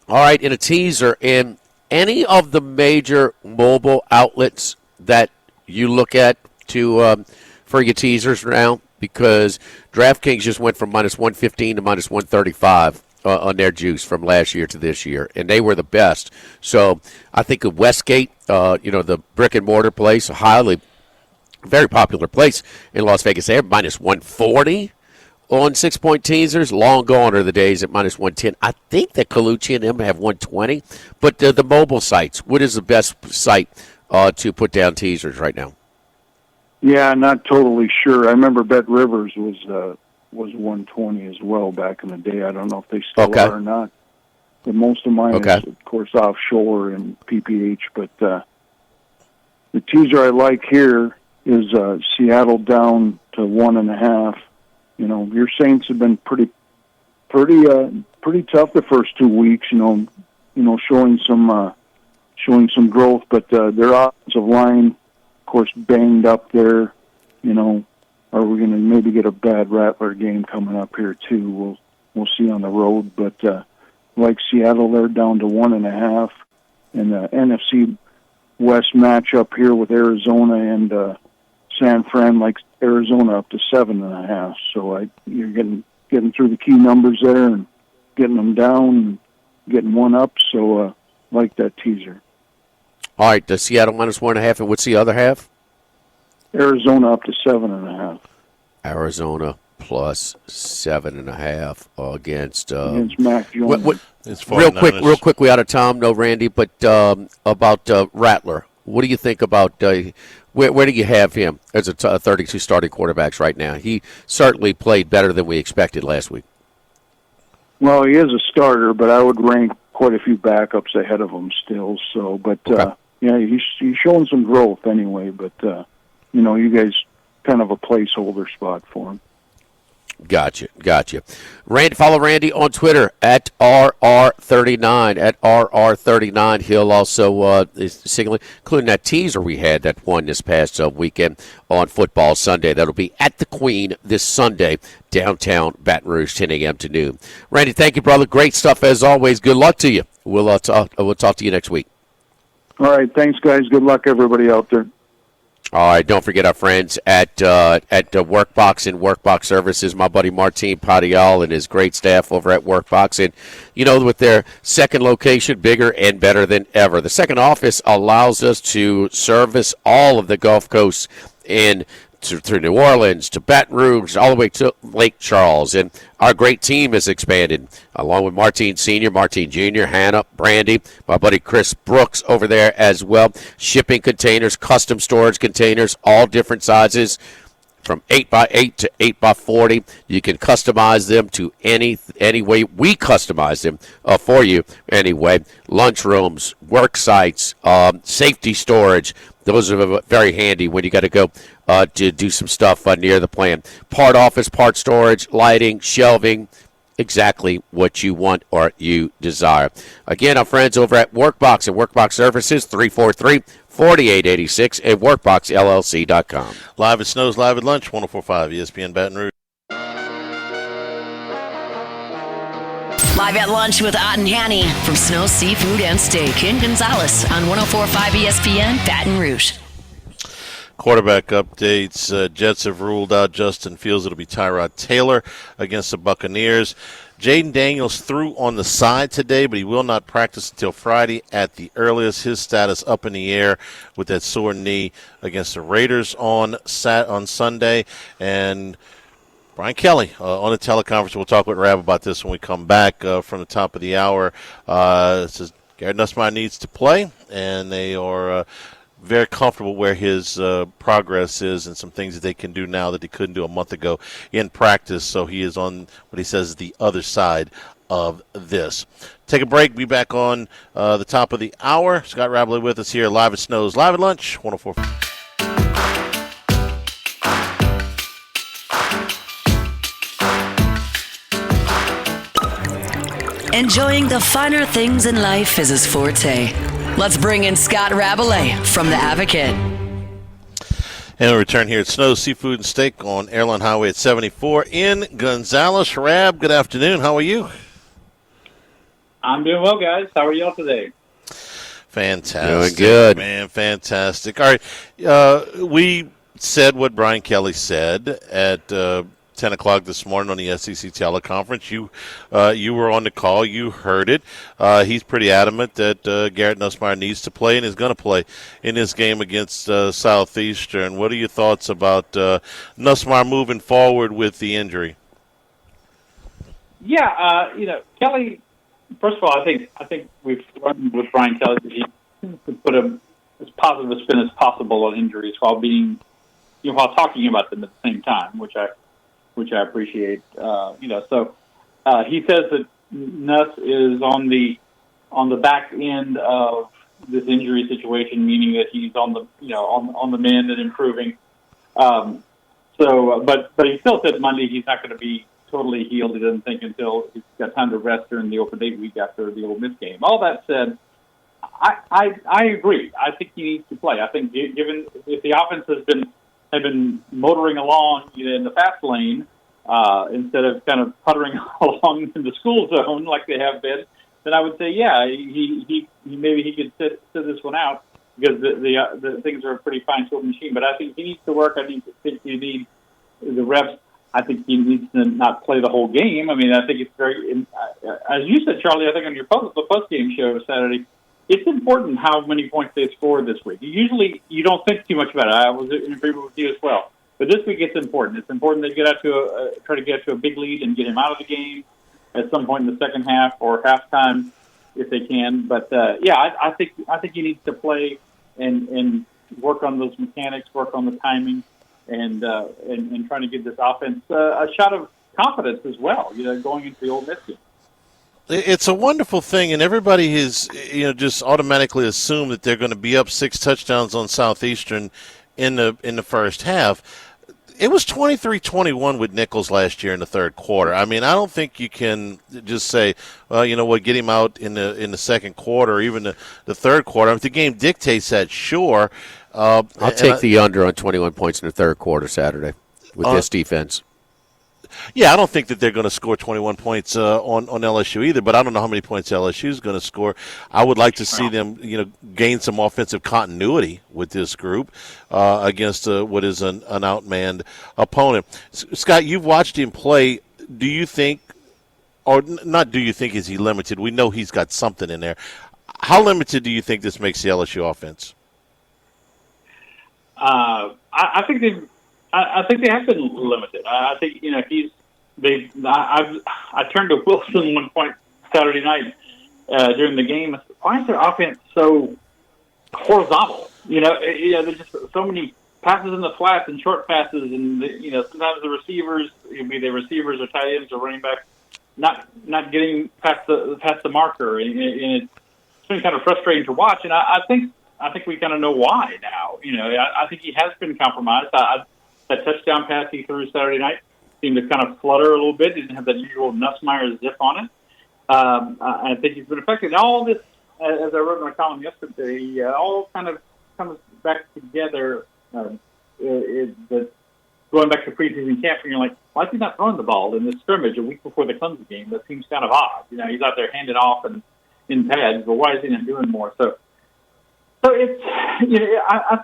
All right, in a teaser, in any of the major mobile outlets that you look at to for your teasers now, because DraftKings just went from minus 115 to minus 135 on their juice from last year to this year, and they were the best. So I think of Westgate, the brick and mortar place, a very popular place in Las Vegas. They're minus 140 on 6-point teasers. Long gone are the days at minus 110. I think that Colucci and them have 120. But the mobile sites, what is the best site to put down teasers right now? Yeah, not totally sure. I remember Bet Rivers was 120 as well back in the day. I don't know if they still are or not. But most of mine is, of course, offshore and PPH. But the teaser I like here is Seattle down to 1.5. Your Saints have been pretty tough the first 2 weeks. Showing some growth, but their offensive line, of course, banged up there. Are we going to maybe get a bad Rattler game coming up here too? We'll see on the road, but like Seattle, they're down to 1.5, and the NFC West matchup here with Arizona and San Fran, like Arizona up to 7.5. So you're getting through the key numbers there and getting them down, and getting one up. So like that teaser. All right, the Seattle minus 1.5, and what's the other half? Arizona up to 7.5. Arizona plus 7.5 against Mac Jones. Real quick, we out of time, no Randy, but about Rattler. What do you think about where do you have him as a 32 starting quarterbacks right now? He certainly played better than we expected last week. Well, he is a starter, but I would rank quite a few backups ahead of him still. So, but he's showing some growth anyway. But you guys kind of a placeholder spot for him. Gotcha. Randy, follow Randy on Twitter at RR39, at RR39. He'll also including that teaser we had that won this past weekend on Football Sunday. That'll be at the Queen this Sunday, downtown Baton Rouge, 10 a.m. to noon. Randy, thank you, brother. Great stuff as always. Good luck to you. We'll talk to you next week. All right. Thanks, guys. Good luck, everybody out there. All right, don't forget our friends at Workbox and Workbox Services, my buddy Martin Padial and his great staff over at Workbox. And, with their second location, bigger and better than ever. The second office allows us to service all of the Gulf Coast through New Orleans to Baton Rouge, all the way to Lake Charles. And our great team has expanded, along with Martin Sr., Martin Jr., Hannah, Brandy, my buddy Chris Brooks over there as well. Shipping containers, custom storage containers, all different sizes, from 8x8 to 8x40. You can customize them to any way. We customize them for you anyway. Lunchrooms, work sites, safety storage. Those are very handy when you got to go to do some stuff near the plant. Part office, part storage, lighting, shelving, exactly what you want or you desire. Again, our friends over at Workbox and Workbox Services, 343-4886 and WorkboxLLC.com. Live at Snow's Live at Lunch, 104.5 ESPN Baton Rouge. Live at Lunch with Ott and Hanny from Snow Seafood and Steak in Gonzales on 104.5 ESPN Baton Rouge. Quarterback updates. Jets have ruled out Justin Fields. It'll be Tyrod Taylor against the Buccaneers. Jaden Daniels threw on the side today, but he will not practice until Friday at the earliest. His status up in the air with that sore knee against the Raiders on Sunday. And Brian Kelly on the teleconference. We'll talk with Rab about this when we come back from the top of the hour. Says Garrett Nussmeier needs to play, and they are very comfortable where his progress is and some things that they can do now that they couldn't do a month ago in practice. So he is on what he says is the other side of this. Take a break. Be back on the top of the hour. Scott Rabley with us here live at Snow's Live at Lunch, 104. Enjoying the finer things in life is his forte. Let's bring in Scott Rabelais from The Advocate. And we return here at Snow's Seafood and Steak on Airline Highway at 74 in Gonzales. Rab, good afternoon. How are you? I'm doing well, guys. How are y'all today? Fantastic. Doing good. Man, fantastic. All right. We said what Brian Kelly said at 10 o'clock this morning on the SEC teleconference. You were on the call. You heard it. He's pretty adamant that Garrett Nussmeier needs to play and is going to play in this game against Southeastern. What are your thoughts about Nussmeier moving forward with the injury? Yeah, Kelly. First of all, I think we've learned with Brian Kelly that he tends to put as positive a spin as possible on injuries while being, while talking about them at the same time, which I appreciate. So he says that Nuss is on the back end of this injury situation, meaning that he's on the mend and improving. But he still said Monday he's not going to be totally healed. He doesn't think until he's got time to rest during the open date week after the Ole Miss game. All that said, I agree. I think he needs to play. I think given if the offense have been motoring along in the fast lane instead of kind of puttering along in the school zone like they have been, then I would say he maybe he could sit this one out because the things are a pretty fine-tuned machine. But I think he needs to work. I think you need the reps. I think he needs to not play the whole game. I mean, I think it's very, as you said, Charlie, I think on your post-game show Saturday, it's important how many points they scored this week. Usually you don't think too much about it. I was in agreement with you as well. But this week it's important. It's important they try to get to a big lead and get him out of the game at some point in the second half or halftime if they can. But, I think he needs to play and work on those mechanics, work on the timing, and trying to give this offense a shot of confidence as well, going into the Ole Miss game. It's a wonderful thing, and everybody has, just automatically assumed that they're going to be up 6 touchdowns on Southeastern in the first half. It was 23-21 with Nichols last year in the third quarter. I mean, I don't think you can just say, well, you know what, get him out in the second quarter or even the third quarter. If the game dictates that, sure. I'll take the under on 21 points in the third quarter Saturday with this defense. Yeah, I don't think that they're going to score 21 points on LSU either, but I don't know how many points LSU is going to score. I would like to see them, gain some offensive continuity with this group against what is an outmanned opponent. Scott, you've watched him play. Do you think, or not do you think, is he limited? We know he's got something in there. How limited do you think this makes the LSU offense? I think they have been limited. I think I turned to Wilson one point Saturday night during the game. Why is their offense so horizontal? There's just so many passes in the flats and short passes, and sometimes the receivers, the receivers or tight ends or running backs, not getting past the marker, and it's been kind of frustrating to watch. And I think we kind of know why now. I think he has been compromised. That touchdown pass he threw Saturday night seemed to kind of flutter a little bit. He didn't have that usual Nussmeier zip on it. I think he's been affected. All this, as I wrote in my column yesterday, all kind of comes back together. Going back to preseason camp, and you're like, why is he not throwing the ball in this scrimmage a week before the Clemson game? That seems kind of odd. He's out there handing off and in pads, but why is he not doing more? So it's, I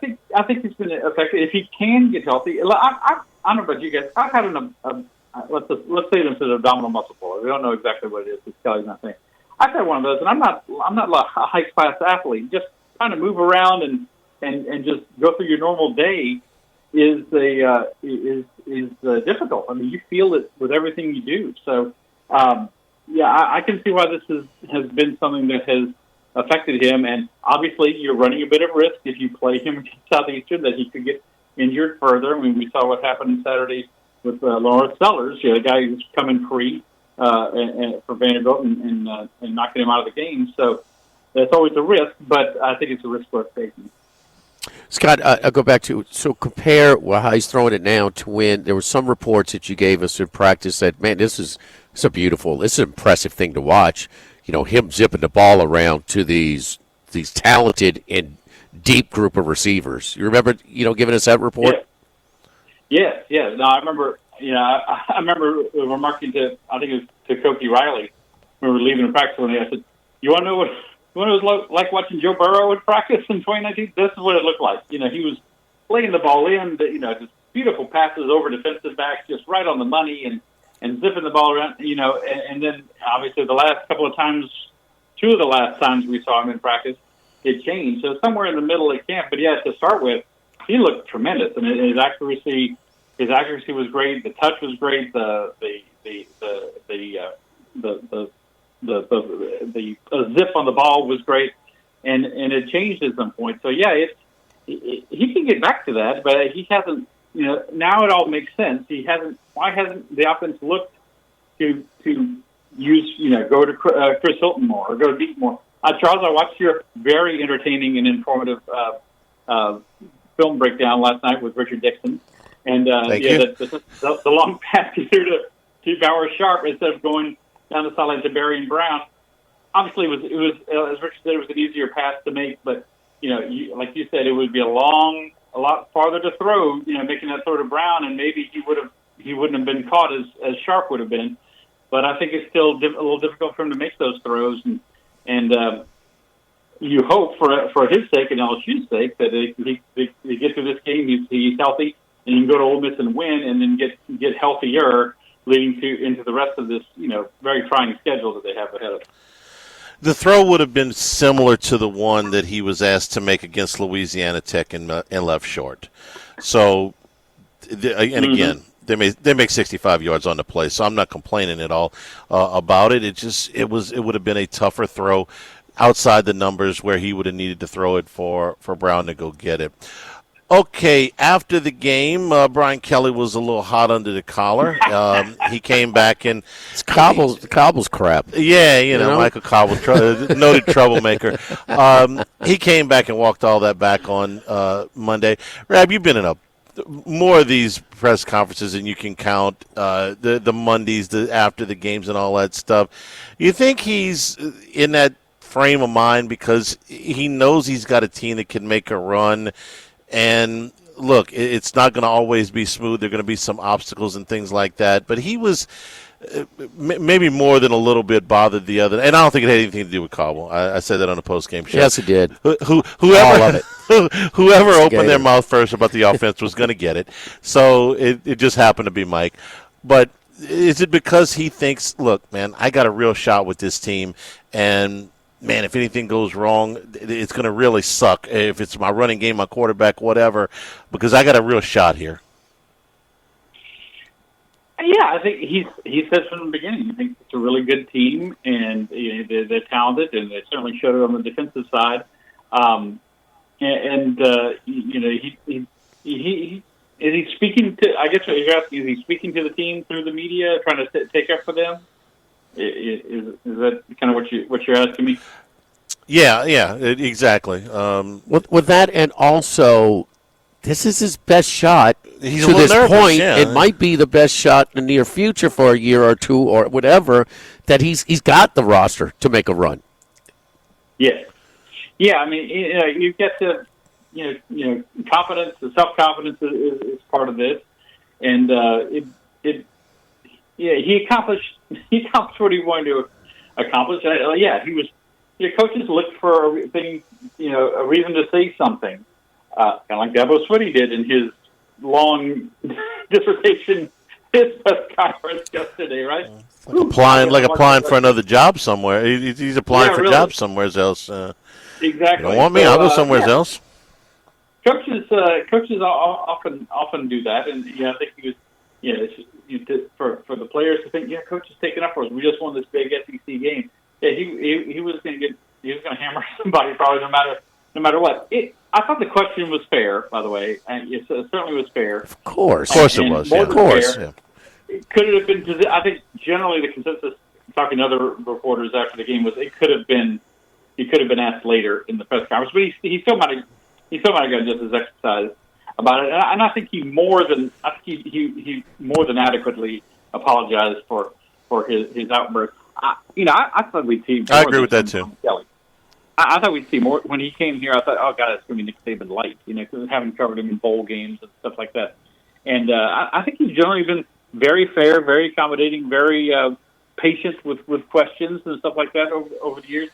think he's been affected. If he can get healthy, I don't know about you guys. I've had let's say it's an abdominal muscle puller. We don't know exactly what it is. Because Kelly's not saying. I've had one of those, and I'm not a high class athlete. Just trying to move around and just go through your normal day is difficult. I mean, you feel it with everything you do. So I can see why this has been something that has affected him, and obviously you're running a bit of risk if you play him against Southeastern that he could get injured further. I mean, we saw what happened Saturday with Lawrence Sellers, the guy who's coming free for Vanderbilt and knocking him out of the game. So that's always a risk, but I think it's a risk worth taking. Scott, I'll go back to, so compare how he's throwing it now to when there were some reports that you gave us in practice that, man, this is an impressive thing to watch. Him zipping the ball around to these talented and deep group of receivers. You remember, giving us that report? Yes, yes. No, I remember. I remember remarking to, I think it was to Koki Riley when we were leaving practice one day. I said, "You want to know what it was like watching Joe Burrow in practice in 2019? This is what it looked like. He was laying the ball in, just beautiful passes over defensive backs, just right on the money, and zipping the ball around. And then obviously the last couple of times, two of the last times we saw him in practice, it changed. So somewhere in the middle of camp. But yeah, to start with, he looked tremendous, and his accuracy was great. The touch was great. The zip on the ball was great, and it changed at some point. So yeah, he can get back to that, but he hasn't. Now it all makes sense. He hasn't. Why hasn't the offense looked to use go to Chris Hilton more or go deep more? Charles, I watched your very entertaining and informative film breakdown last night with Richard Dixon, and the long pass through to Bauer Sharp instead of going down the sideline to Barry and Brown. Obviously, it was as Richard said, it was an easier pass to make, but like you said, it would be a lot farther to throw. Making that throw to Brown, and maybe he wouldn't have been caught as Sharp would have been. But I think it's still a little difficult for him to make those throws, and you hope for his sake and LSU's sake that he get through this game. He's healthy, and you can go to Ole Miss and win, and then get healthier, leading into the rest of this very trying schedule that they have ahead of them. The throw would have been similar to the one that he was asked to make against Louisiana Tech and left short. So, and again, they make 65 yards on the play, so I'm not complaining at all about it. It would have been a tougher throw outside the numbers where he would have needed to throw it for Brown to go get it. Okay, after the game, Brian Kelly was a little hot under the collar. He came back and Cobble's crap. Yeah, Michael Cobble, noted troublemaker. He came back and walked all that back on Monday. Rab, you've been in more of these press conferences than you can count. The Mondays, after the games, and all that stuff. You think he's in that frame of mind because he knows he's got a team that can make a run? And look, it's not going to always be smooth. There are going to be some obstacles and things like that. But he was maybe more than a little bit bothered the other. And I don't think it had anything to do with Cobble. I said that on a post-game show. Yes, it did. Whoever opened their mouth first about the offense was going to get it. So it just happened to be Mike. But is it because he thinks, look, man, I got a real shot with this team, and man, if anything goes wrong, it's going to really suck. If it's my running game, my quarterback, whatever, because I got a real shot here. Yeah, I think he said from the beginning, he thinks it's a really good team, and they're talented, and they certainly showed it on the defensive side. He is he speaking to? I guess what you're asking, is he speaking to the team through the media, trying to take up for them? Is that kind of what you're asking me? Yeah, exactly. With that, and also, this is his best shot. He's to this nervous, point. Yeah. It might be the best shot in the near future for a year or two or whatever. That he's got the roster to make a run. Yeah. I mean, you get to confidence. The self-confidence is part of this, and he accomplished what he wanted to accomplish. He was. Coaches looked for a reason to say something, kind of like Dabo Swinney did in his long dissertation, his press conference yesterday, right? Applying for another job somewhere. He's applying for jobs somewhere else. Exactly. You don't want me? I'll go somewhere else. Coaches often do that, and I think he was. For the players to think, coach is taking up for us. We just won this big SEC game. Yeah, he was going to hammer somebody probably no matter what. I thought the question was fair, by the way, and it certainly was fair. Of course it was. More of course. Fair, could it have been? I think generally the consensus, talking to other reporters after the game, was he could have been asked later in the press conference, but he still might have gotten just as exercised about it, and I think he more than adequately apologized for his outburst. I thought we'd see. I agree with that too. Kelly. I thought we'd see more when he came here. I thought, oh god, it's going to be Nick Saban light, because having covered him in bowl games and stuff like that. And I think he's generally been very fair, very accommodating, very patient with questions and stuff like that over the years.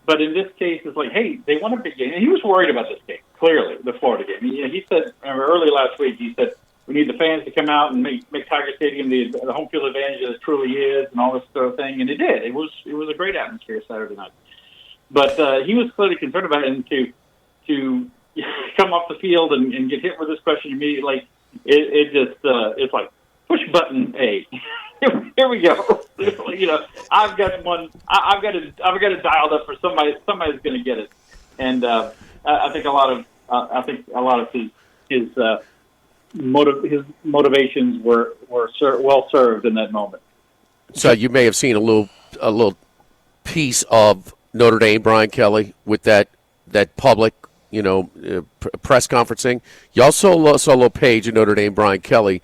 But in this case, it's like, hey, they won a big game. And he was worried about this game, clearly, the Florida game. He said, early last week, he said, we need the fans to come out and make Tiger Stadium the home field advantage that it truly is and all this sort of thing. And it did. It was a great atmosphere Saturday night. But he was clearly concerned about it, and to come off the field and get hit with this question immediately, it's like, push button A. Here we go. I've got one. I've got it dialed up for somebody. Somebody's going to get it, and I think a lot of his motivations were well served in that moment. So you may have seen a little piece of Notre Dame, Brian Kelly, with that public, press conferencing. You also saw a little page of Notre Dame, Brian Kelly,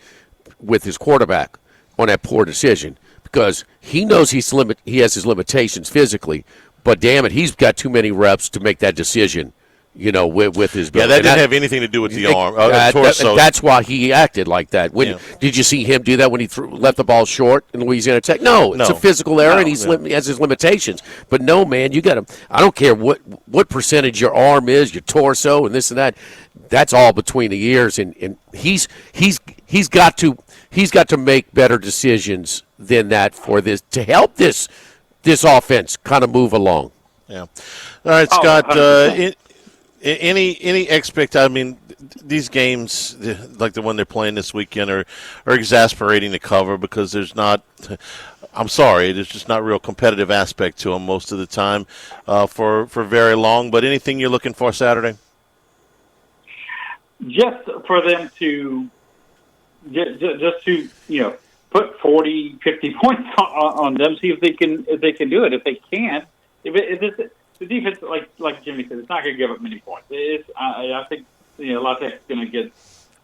with his quarterback on that poor decision, because he knows he has his limitations physically, but damn it, he's got too many reps to make that decision. With his build. Yeah, that didn't have anything to do with the arm, torso. That's why he acted like that. Did you see him do that when he left the ball short in Louisiana Tech? No, it's a physical error, and he has his limitations. But no, man, you got to. I don't care what percentage your arm is, your torso, and this and that. That's all between the ears, and he's got to make better decisions than that for this to help this offense kind of move along. Yeah. All right, Scott. Any expect? I mean, these games like the one they're playing this weekend are exasperating to cover because there's not. I'm sorry, there's just not real competitive aspect to them most of the time for very long. But anything you're looking for Saturday? Just for them to put 40, 50 points on them, see if they can do it. If they can't, the defense, like Jimmy said, it's not going to give up many points. I think La Tech's going to get.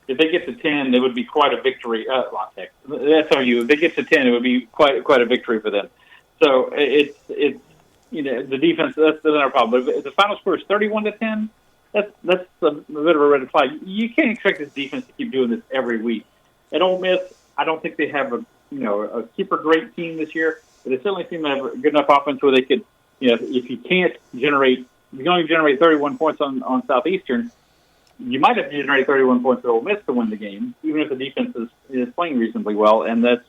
If they get to 10, it would be quite a victory. La Tech, that's how you. If they get to 10, it would be quite a victory for them. So it's the defense. That's another problem. But if the final score is 31-10, that's a bit of a red flag. You can't expect this defense to keep doing this every week. At Ole Miss, I don't think they have a super great team this year, but they certainly seem to have a good enough offense where they could. If you can only generate 31 points on Southeastern, you might have to generate 31 points at Ole Miss to win the game, even if the defense is playing reasonably well, and that's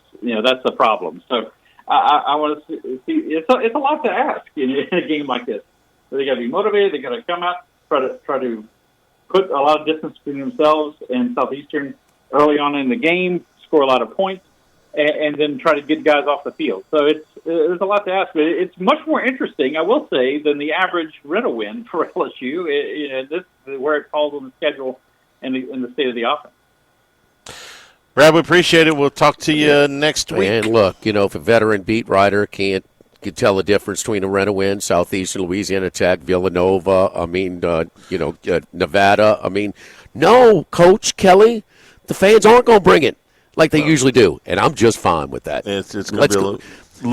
a problem. So I want to see. It's a lot to ask in a game like this. They got to be motivated. They got to come out, try to put a lot of distance between themselves and Southeastern early on in the game, score a lot of points, and then try to get guys off the field. So there's a lot to ask, but it's much more interesting, I will say, than the average rental win for LSU. This is where it falls on the schedule and the state of the offense. Brad, we appreciate it. We'll talk to you next week. And look, if a veteran beat writer can tell the difference between a rental win, Southeastern, Louisiana Tech, Villanova, Nevada. No, Coach Kelly, the fans aren't going to bring it like they usually do, and I'm just fine with that. It's going to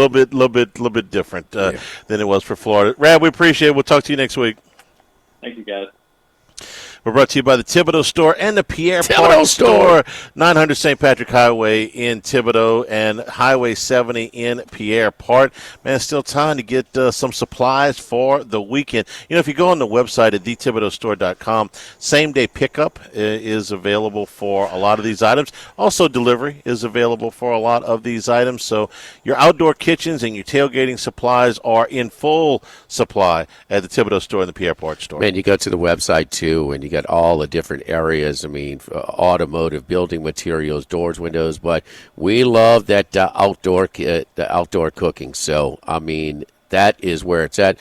be a little bit different than it was for Florida. Brad, we appreciate it. We'll talk to you next week. Thank you, guys. We're brought to you by the Thibodaux Store and the Pierre Part Store, 900 St. Patrick Highway in Thibodaux and Highway 70 in Pierre Part. Man, it's still time to get some supplies for the weekend. If you go on the website at thethibodauxstore.com, same-day pickup is available for a lot of these items. Also, delivery is available for a lot of these items. So your outdoor kitchens and your tailgating supplies are in full supply at the Thibodaux Store and the Pierre Part Store. Man, you go to the website, too, and you got all the different areas. Automotive, building materials, doors, windows, but we love that outdoor cooking. So, that is where it's at.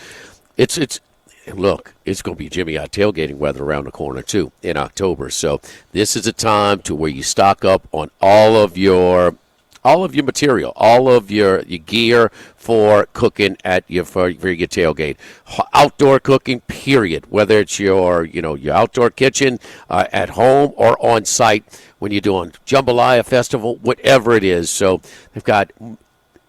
Look, it's going to be Jimmy Hot tailgating weather around the corner, too, in October. So this is a time to where you stock up on all of your material, all of your gear for cooking for your tailgate. Outdoor cooking, period. Whether it's your outdoor kitchen at home or on site when you're doing Jambalaya Festival, whatever it is. So they've got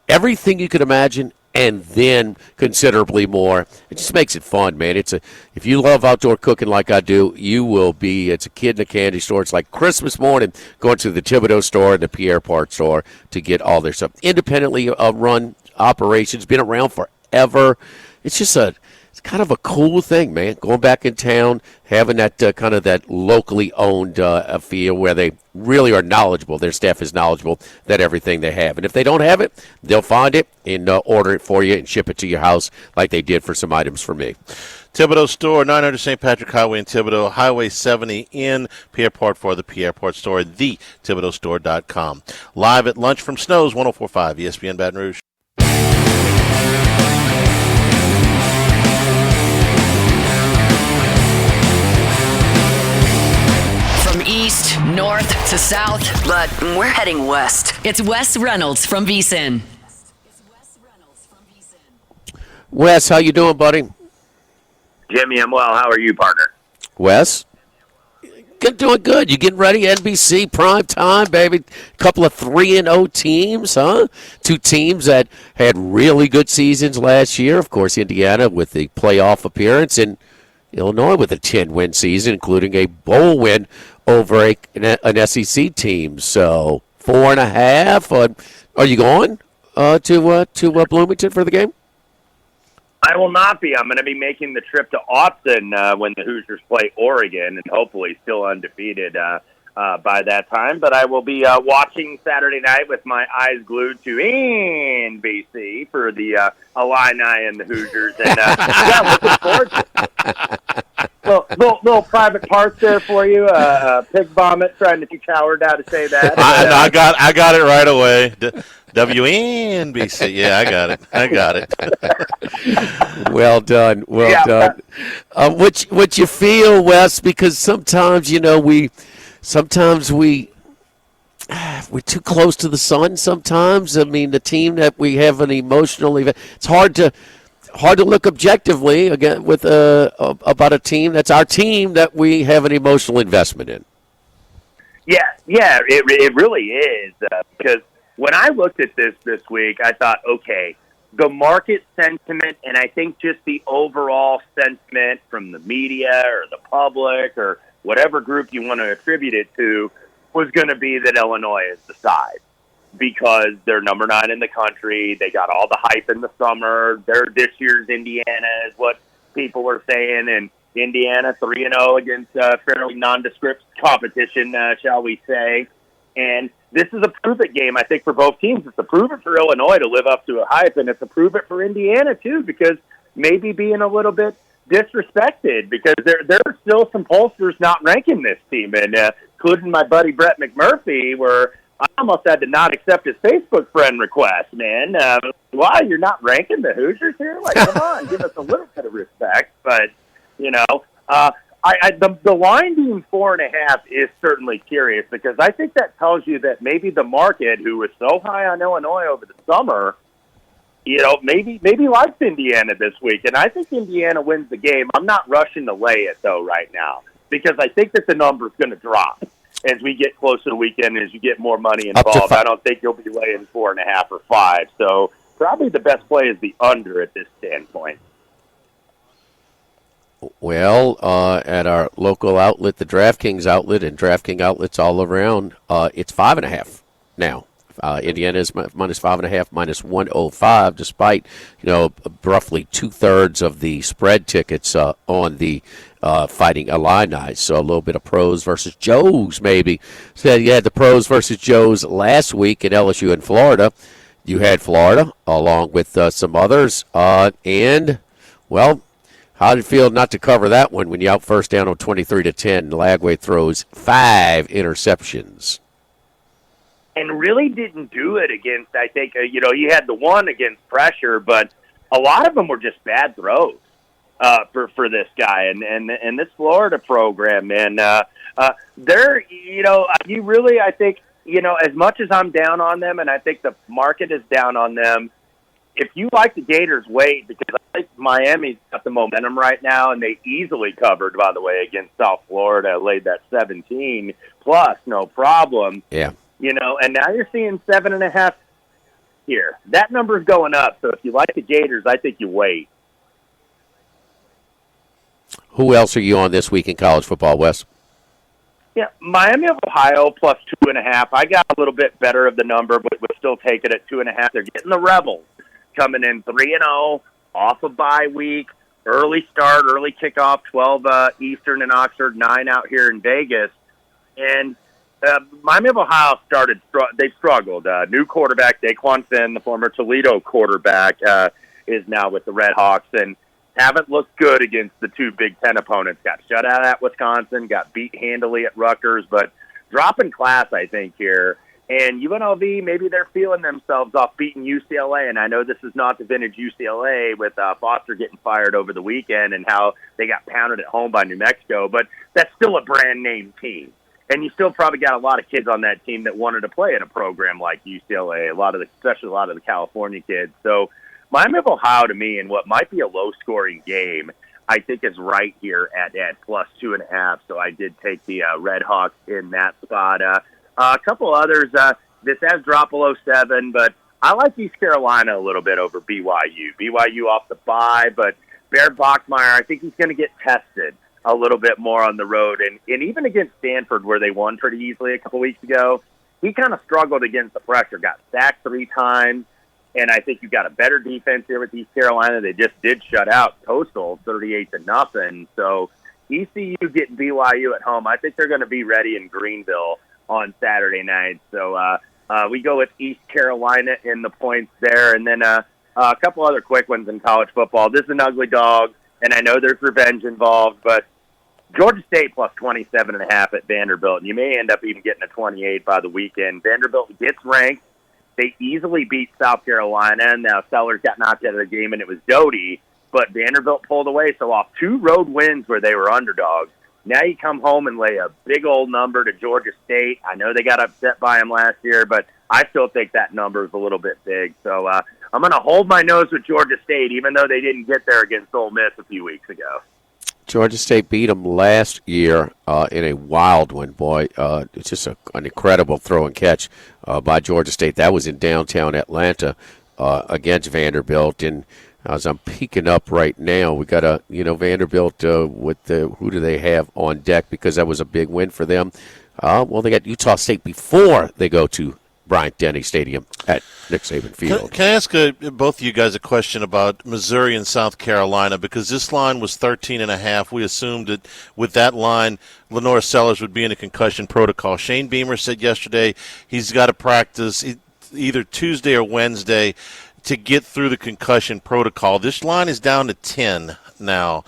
everything you could imagine and then considerably more. It just makes it fun, man. If you love outdoor cooking like I do, you will be. It's a kid in a candy store. It's like Christmas morning going to the Thibodeau store and the Pierre Part store to get all their stuff. Independently run operations, been around forever. It's just it's kind of a cool thing, man. Going back in town, having that kind of that locally owned feel where they really are knowledgeable. Their staff is knowledgeable that everything they have. And if they don't have it, they'll find it and order it for you and ship it to your house like they did for some items for me. Thibodeau Store, 900 St. Patrick Highway in Thibodeau, Highway 70 in Pierre Part for the Pierre Part Store, TheThibodeauStore.com. Live at lunch from Snow's 104.5 ESPN Baton Rouge. East, north to south, but we're heading west. It's Wes Reynolds from VSiN. Wes, how you doing, buddy? Jimmy, I'm well. How are you, partner? Wes? Doing good. You getting ready? NBC prime time, baby. Couple of 3-0 teams, huh? Two teams that had really good seasons last year. Of course, Indiana with the playoff appearance, and Illinois with a 10-win season, including a bowl win over an SEC team. So 4.5. Are you going to Bloomington for the game? I will not be. I'm going to be making the trip to Austin when the Hoosiers play Oregon, and hopefully still undefeated by that time. But I will be watching Saturday night with my eyes glued to NBC for the Illini and the Hoosiers. And yeah, looking forward to it. Little private parts there for you. Pig vomit, trying to teach Howard how to say that. I got it right away. WNBC. Yeah, I got it. Well done. Well done. What you feel, Wes? Because sometimes we're too close to the sun. Sometimes, I mean, the team that we have an emotional event. It's hard to look objectively again with about a team that's our team that we have an emotional investment in. Yeah, it really is because when I looked at this week, I thought, okay, the market sentiment and I think just the overall sentiment from the media or the public or whatever group you want to attribute it to was going to be that Illinois is the side because they're number 9 in the country. They got all the hype in the summer. They're this year's Indiana is what people were saying, and Indiana 3-0 against fairly nondescript competition, shall we say. And this is a prove-it game, I think, for both teams. It's a prove-it for Illinois to live up to a hype, and it's a prove-it for Indiana, too, because maybe being a little bit disrespected because there are still some pollsters not ranking this team, and including my buddy Brett McMurphy, where I almost had to not accept his Facebook friend request, man. Why, you're not ranking the Hoosiers here? Like, come on, give us a little bit of respect. But, the line being 4.5 is certainly curious because I think that tells you that maybe the market, who was so high on Illinois over the summer, maybe likes Indiana this week. And I think Indiana wins the game. I'm not rushing to lay it, though, right now because I think that the number is going to drop as we get closer to the weekend, as you get more money involved. I don't think you'll be laying 4.5 or 5. So probably the best play is the under at this standpoint. Well, at our local outlet, the DraftKings outlet, and DraftKings outlets all around, it's 5.5 now. Indiana is minus 5.5, minus 105, despite roughly 2/3 of the spread tickets on the Fighting Illini. So a little bit of pros versus Joes, maybe. Said you had the pros versus Joes last week at LSU in Florida. You had Florida along with some others, and well. How did it feel not to cover that one when you out first down on 23-10? Lagway throws 5 interceptions. And really didn't do it against, I think, he had the one against pressure, but a lot of them were just bad throws for this guy. And this Florida program, man, you really, I think, as much as I'm down on them, and I think the market is down on them, if you like the Gators, wait, because I think Miami's got the momentum right now, and they easily covered, by the way, against South Florida, laid that 17 plus, no problem. Yeah. And now you're seeing 7.5 here. That number is going up. So if you like the Gators, I think you wait. Who else are you on this week in college football, Wes? Yeah, Miami of Ohio plus 2.5. I got a little bit better of the number, but would still take it at 2.5. They're getting the Rebels coming in 3-0 off a bye week, early start, early kickoff, 12 Eastern in Oxford, 9 out here in Vegas, and Miami of Ohio they struggled. New quarterback Daquan Finn, the former Toledo quarterback, is now with the Red Hawks, and haven't looked good against the two Big Ten opponents. Got shut out at Wisconsin, got beat handily at Rutgers, but dropping class, I think, here. And UNLV, maybe they're feeling themselves off beating UCLA, and I know this is not the vintage UCLA with Foster getting fired over the weekend and how they got pounded at home by New Mexico, but that's still a brand-name team. And you still probably got a lot of kids on that team that wanted to play at a program like UCLA, especially a lot of the California kids. So Miami of Ohio, to me, in what might be a low-scoring game, I think is right here at plus 2.5. So I did take the Red Hawks in that spot. A couple others. This has dropped below 7, but I like East Carolina a little bit over BYU. BYU off the bye, but Bear Bachmeier, I think he's going to get tested a little bit more on the road. And even against Stanford, where they won pretty easily a couple weeks ago, he kind of struggled against the pressure, got sacked 3 times. And I think you've got a better defense here with East Carolina. They just did shut out Coastal 38-0. So ECU getting BYU at home. I think they're going to be ready in Greenville on Saturday night. So we go with East Carolina in the points there. And then a couple other quick ones in college football. This is an ugly dog, and I know there's revenge involved, but Georgia State plus 27.5 at Vanderbilt. And you may end up even getting a 28 by the weekend. Vanderbilt gets ranked. They easily beat South Carolina, and now Sellers got knocked out of the game, and it was Doty, but Vanderbilt pulled away. So off 2 road wins where they were underdogs, now you come home and lay a big old number to Georgia State. I know they got upset by them last year, but I still think that number is a little bit big. So I'm going to hold my nose with Georgia State, even though they didn't get there against Ole Miss a few weeks ago. Georgia State beat them last year in a wild one, boy. It's just an incredible throw and catch by Georgia State. That was in downtown Atlanta against Vanderbilt. And as I'm peeking up right now, we got Vanderbilt with who do they have on deck, because that was a big win for them. Well, they got Utah State before they go to Bryant-Denny Stadium at Nick Saban Field. Can I ask both of you guys a question about Missouri and South Carolina? Because this line was 13.5. We assumed that with that line, Lenore Sellers would be in a concussion protocol. Shane Beamer said yesterday he's got to practice either Tuesday or Wednesday to get through the concussion protocol. This line is down to 10 now.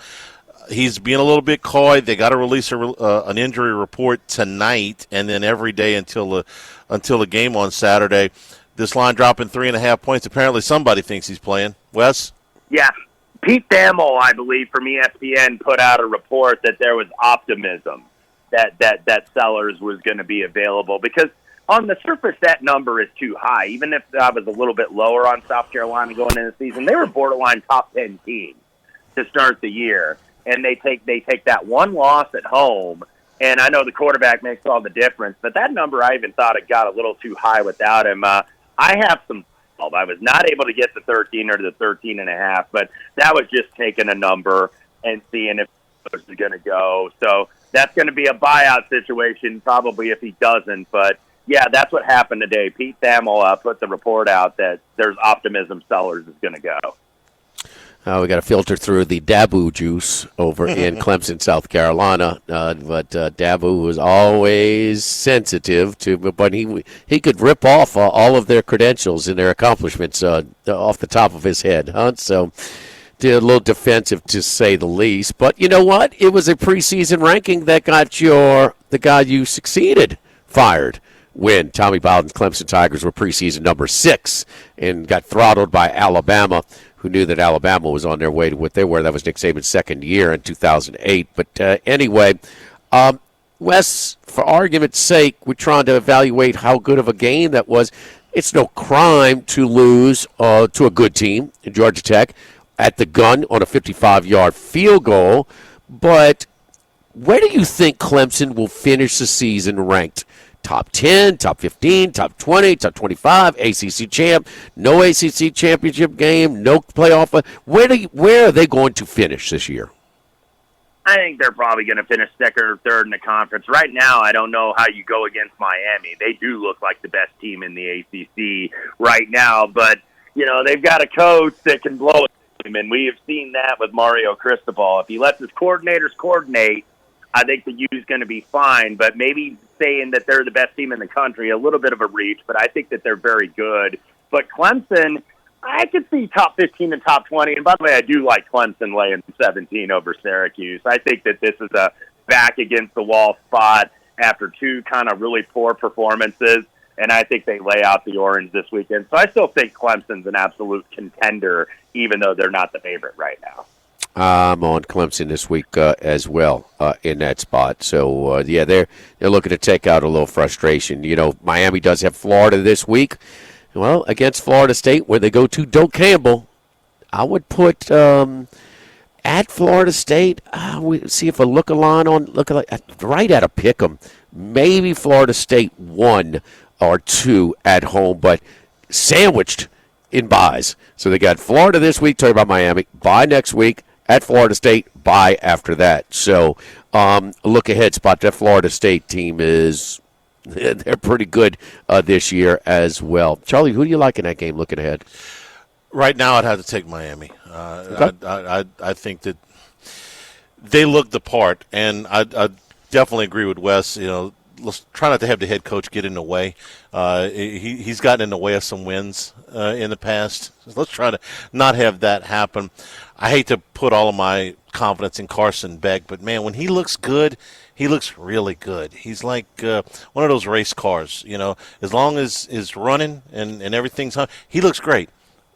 He's being a little bit coy. They got to release an injury report tonight, and then every day until the game on Saturday. This line dropping 3.5 points. Apparently somebody thinks he's playing. Wes? Yeah. Pete Thamel, I believe, from ESPN put out a report that there was optimism that Sellers was going to be available, because on the surface that number is too high. Even if I was a little bit lower on South Carolina going into the season, they were borderline top 10 team to start the year. And they take that one loss at home, and I know the quarterback makes all the difference, but that number I even thought it got a little too high without him. I have some 12. I was not able to get the 13 or the 13.5, but that was just taking a number and seeing if it was going to go. So that's going to be a buyout situation probably if he doesn't. But, yeah, that's what happened today. Pete Thamel put the report out that there's optimism Sellers is going to go. We got to filter through the Dabu juice over in Clemson, South Carolina. But Dabu was always sensitive to, but he could rip off all of their credentials and their accomplishments off the top of his head. So did a little defensive, to say the least. But you know what? It was a preseason ranking that got the guy you succeeded fired. When Tommy Bowden's Clemson Tigers were preseason number 6 and got throttled by Alabama, who knew that Alabama was on their way to what they were. That was Nick Saban's second year in 2008. But anyway, Wes, for argument's sake, we're trying to evaluate how good of a game that was. It's no crime to lose to a good team in Georgia Tech at the gun on a 55-yard field goal. But where do you think Clemson will finish the season ranked? top 10, top 15, top 20, top 25, ACC champ, no ACC championship game, no playoff. Where are they going to finish this year? I think they're probably going to finish second or third in the conference. Right now, I don't know how you go against Miami. They do look like the best team in the ACC right now, but, they've got a coach that can blow it, and we have seen that with Mario Cristobal. If he lets his coordinators coordinate, I think the U's going to be fine, but maybe saying that they're the best team in the country, a little bit of a reach, but I think that they're very good. But Clemson, I could see top 15 and top 20. And by the way, I do like Clemson laying 17 over Syracuse. I think that this is a back against the wall spot after two kind of really poor performances. And I think they lay out the orange this weekend. So I still think Clemson's an absolute contender, even though they're not the favorite right now. I'm on Clemson this week as well in that spot. So, they're looking to take out a little frustration. Miami does have Florida this week. Well, against Florida State, where they go to Doak Campbell, I would put at Florida State. We see if I look right at a pick 'em. Maybe Florida State 1 or 2 at home, but sandwiched in buys. So they got Florida this week, talking about Miami, bye next week, at Florida State, bye after that. So look ahead spot. That Florida State team they're pretty good this year as well. Charlie, who do you like in that game looking ahead? Right now, I'd have to take Miami. Okay. I think that they look the part, and I definitely agree with Wes. Let's try not to have the head coach get in the way. He's gotten in the way of some wins in the past. Let's try to not have that happen. I hate to put all of my confidence in Carson Beck, but, man, when he looks good, he looks really good. He's like one of those race cars, As long as he's running and everything's on, he looks great.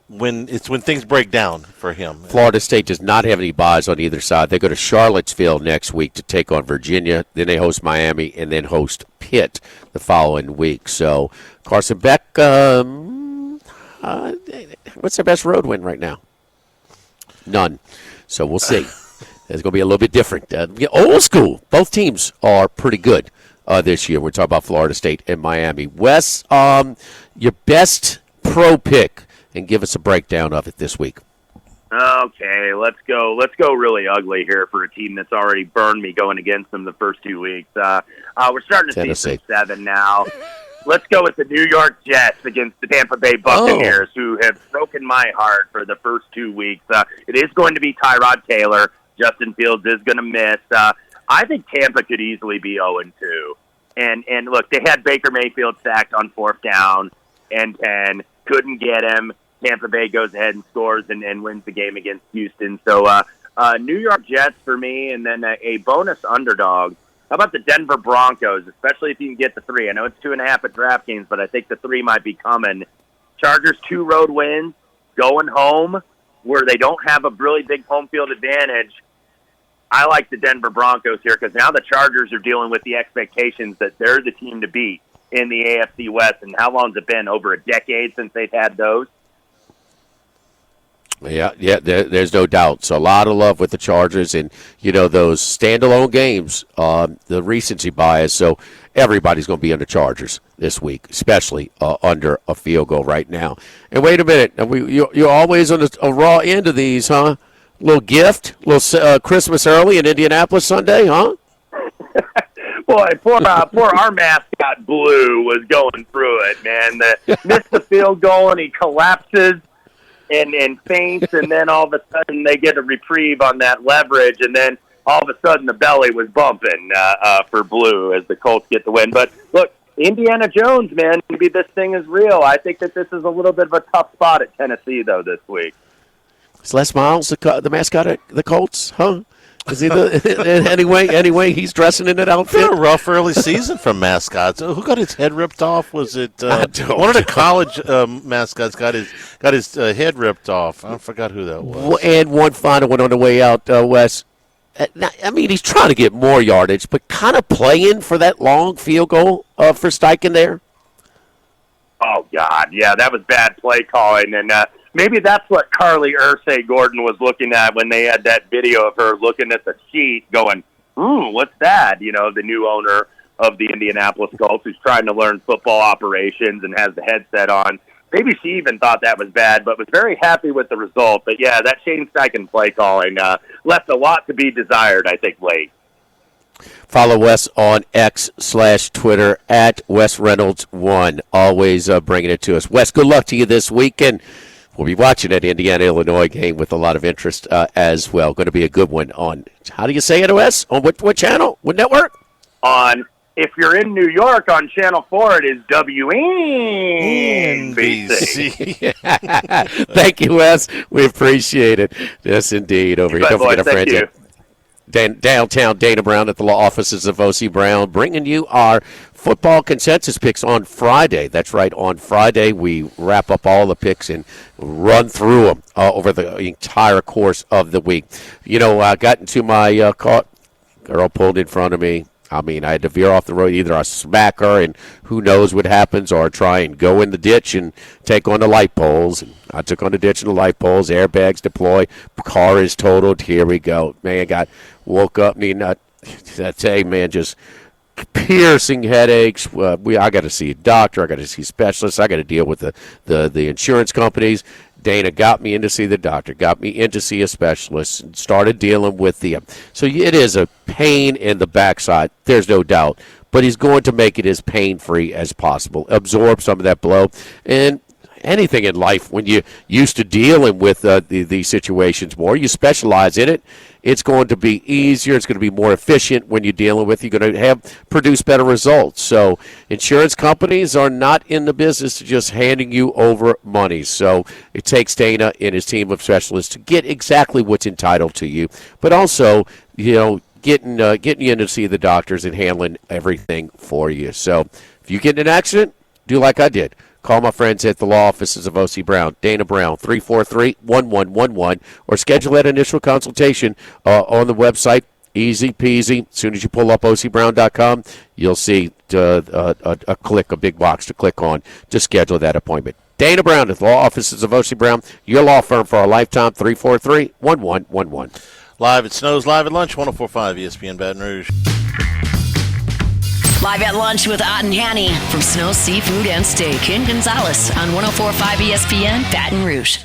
When things break down for him. Florida State does not have any buys on either side. They go to Charlottesville next week to take on Virginia. Then they host Miami and then host Pitt the following week. So Carson Beck, what's their best road win right now? None. So we'll see. It's going to be a little bit different. Old school. Both teams are pretty good this year. We're talking about Florida State and Miami. Wes, your best pro pick, and give us a breakdown of it this week. Okay, let's go really ugly here for a team that's already burned me going against them the first 2 weeks. We're starting to Tennessee. see some 7 now. Let's go with the New York Jets against the Tampa Bay Buccaneers, who have broken my heart for the first 2 weeks. It is going to be Tyrod Taylor. Justin Fields is going to miss. I think Tampa could easily be 0-2. And look, they had Baker Mayfield sacked on 4th down and 10. Couldn't get him. Tampa Bay goes ahead and scores and wins the game against Houston. So New York Jets for me, and then a bonus underdog. How about the Denver Broncos, especially if you can get the 3? I know it's 2.5 at DraftKings, but I think the 3 might be coming. Chargers 2 road wins, going home where they don't have a really big home field advantage. I like the Denver Broncos here because now the Chargers are dealing with the expectations that they're the team to beat in the AFC West. And how long has it been? Over a decade since they've had those? Yeah, there's no doubt. So a lot of love with the Chargers and, those standalone games, the recency bias. So everybody's going to be on the Chargers this week, especially under a field goal right now. And wait a minute. You're always on a raw end of these, huh? Little gift, little Christmas early in Indianapolis Sunday, huh? Boy, poor our mascot Blue was going through it, man. Missed the field goal and he collapses and faints, and then all of a sudden they get a reprieve on that leverage, and then all of a sudden the belly was bumping for Blue as the Colts get the win. But look, Indiana Jones, man, maybe this thing is real. I think that this is a little bit of a tough spot at Tennessee, though, this week. Is Les Miles the mascot at the Colts, huh? Is he anyway, he's dressing in that outfit. It's been a rough early season for mascots. Who got his head ripped off? Was it one of the college mascots got his head ripped off? I forgot who that was. And one final one on the way out, Wes. I mean, he's trying to get more yardage, but kind of playing for that long field goal for Steichen there. Oh, God, yeah, that was bad play calling, and maybe that's what Carly Gordon was looking at when they had that video of her looking at the sheet going, what's that? The new owner of the Indianapolis Colts, who's trying to learn football operations and has the headset on. Maybe she even thought that was bad, but was very happy with the result. But, yeah, that Shane Steichen play calling left a lot to be desired, I think, late. Follow Wes on X/Twitter at Wes Reynolds 1. Always bringing it to us. Wes, good luck to you this weekend. We'll be watching that Indiana-Illinois game with a lot of interest as well. Going to be a good one on, how do you say it, Wes? On what channel? What network? If you're in New York on Channel 4, it is WNBC. Thank you, Wes. We appreciate it. Yes, indeed. Over here. Don't forget our friends downtown Dana Brown at the law offices of O.C. Brown, bringing you our football consensus picks on Friday. That's right, on Friday we wrap up all the picks and run through them over the entire course of the week. You know, I got into my car, girl pulled in front of me. I mean, I had to veer off the road. Either I smack her and who knows what happens, or try and go in the ditch and take on the light poles. And I took on the ditch and the light poles. Airbags deploy. Car is totaled. Here we go. Man, woke up, just piercing headaches. I got to see a doctor. I got to see specialists. I got to deal with the insurance companies. Dana got me in to see the doctor, got me in to see a specialist, and started dealing with so it is a pain in the backside, there's no doubt, but he's going to make it as pain-free as possible, absorb some of that blow. And anything in life, when you're used to dealing with these situations more, you specialize in it, it's going to be easier. It's going to be more efficient when you're dealing with. You're going to produce better results. So insurance companies are not in the business of just handing you over money. So it takes Dana and his team of specialists to get exactly what's entitled to you, but also, getting you in to see the doctors and handling everything for you. So if you get in an accident, do like I did. Call my friends at the law offices of O.C. Brown, Dana Brown, 343-1111, or schedule that initial consultation on the website. Easy peasy. As soon as you pull up ocbrown.com, you'll see a big box to click on to schedule that appointment. Dana Brown at the law offices of O.C. Brown, your law firm for a lifetime, 343-1111. Live at Snow's Live at Lunch, 104.5 ESPN Baton Rouge. Live at lunch with Ott and Hanny from Snow Seafood and Steak. Ken Gonzalez on 104.5 ESPN Baton Rouge.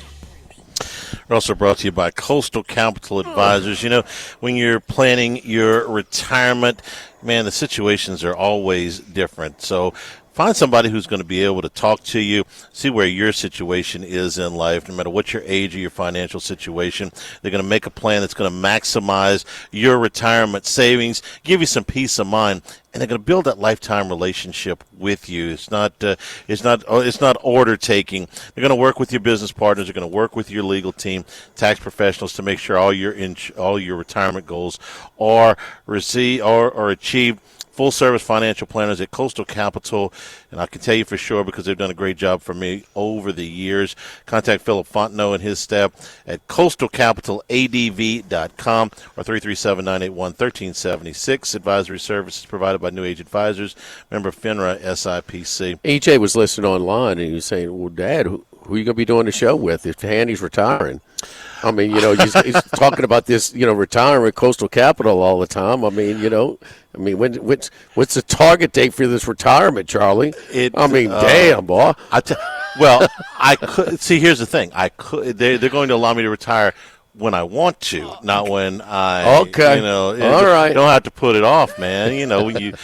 We're also brought to you by Coastal Capital Advisors. You know, when you're planning your retirement, man, the situations are always different. So find somebody who's going to be able to talk to you, see where your situation is in life, no matter what your age or your financial situation. They're going to make a plan that's going to maximize your retirement savings, give you some peace of mind, and they're going to build that lifetime relationship with you. It's not order taking. They're going to work with your business partners. They're going to work with your legal team, tax professionals, to make sure all your retirement goals are achieved. Full-service financial planners at Coastal Capital, and I can tell you for sure because they've done a great job for me over the years. Contact Philip Fontenot and his staff at coastalcapitaladv.com or 337-981-1376. Advisory services provided by New Age Advisors, member FINRA SIPC. EJ was listening online, and he was saying, well, Dad, who are you going to be doing the show with if Hanny's retiring? I mean, he's talking about this, retirement, Coastal Capital all the time. I mean, what's the target date for this retirement, Charlie? Damn, boy. I could see. Here's the thing: they're going to allow me to retire when I want to, not when I. Okay. All right. Don't have to put it off, man. When you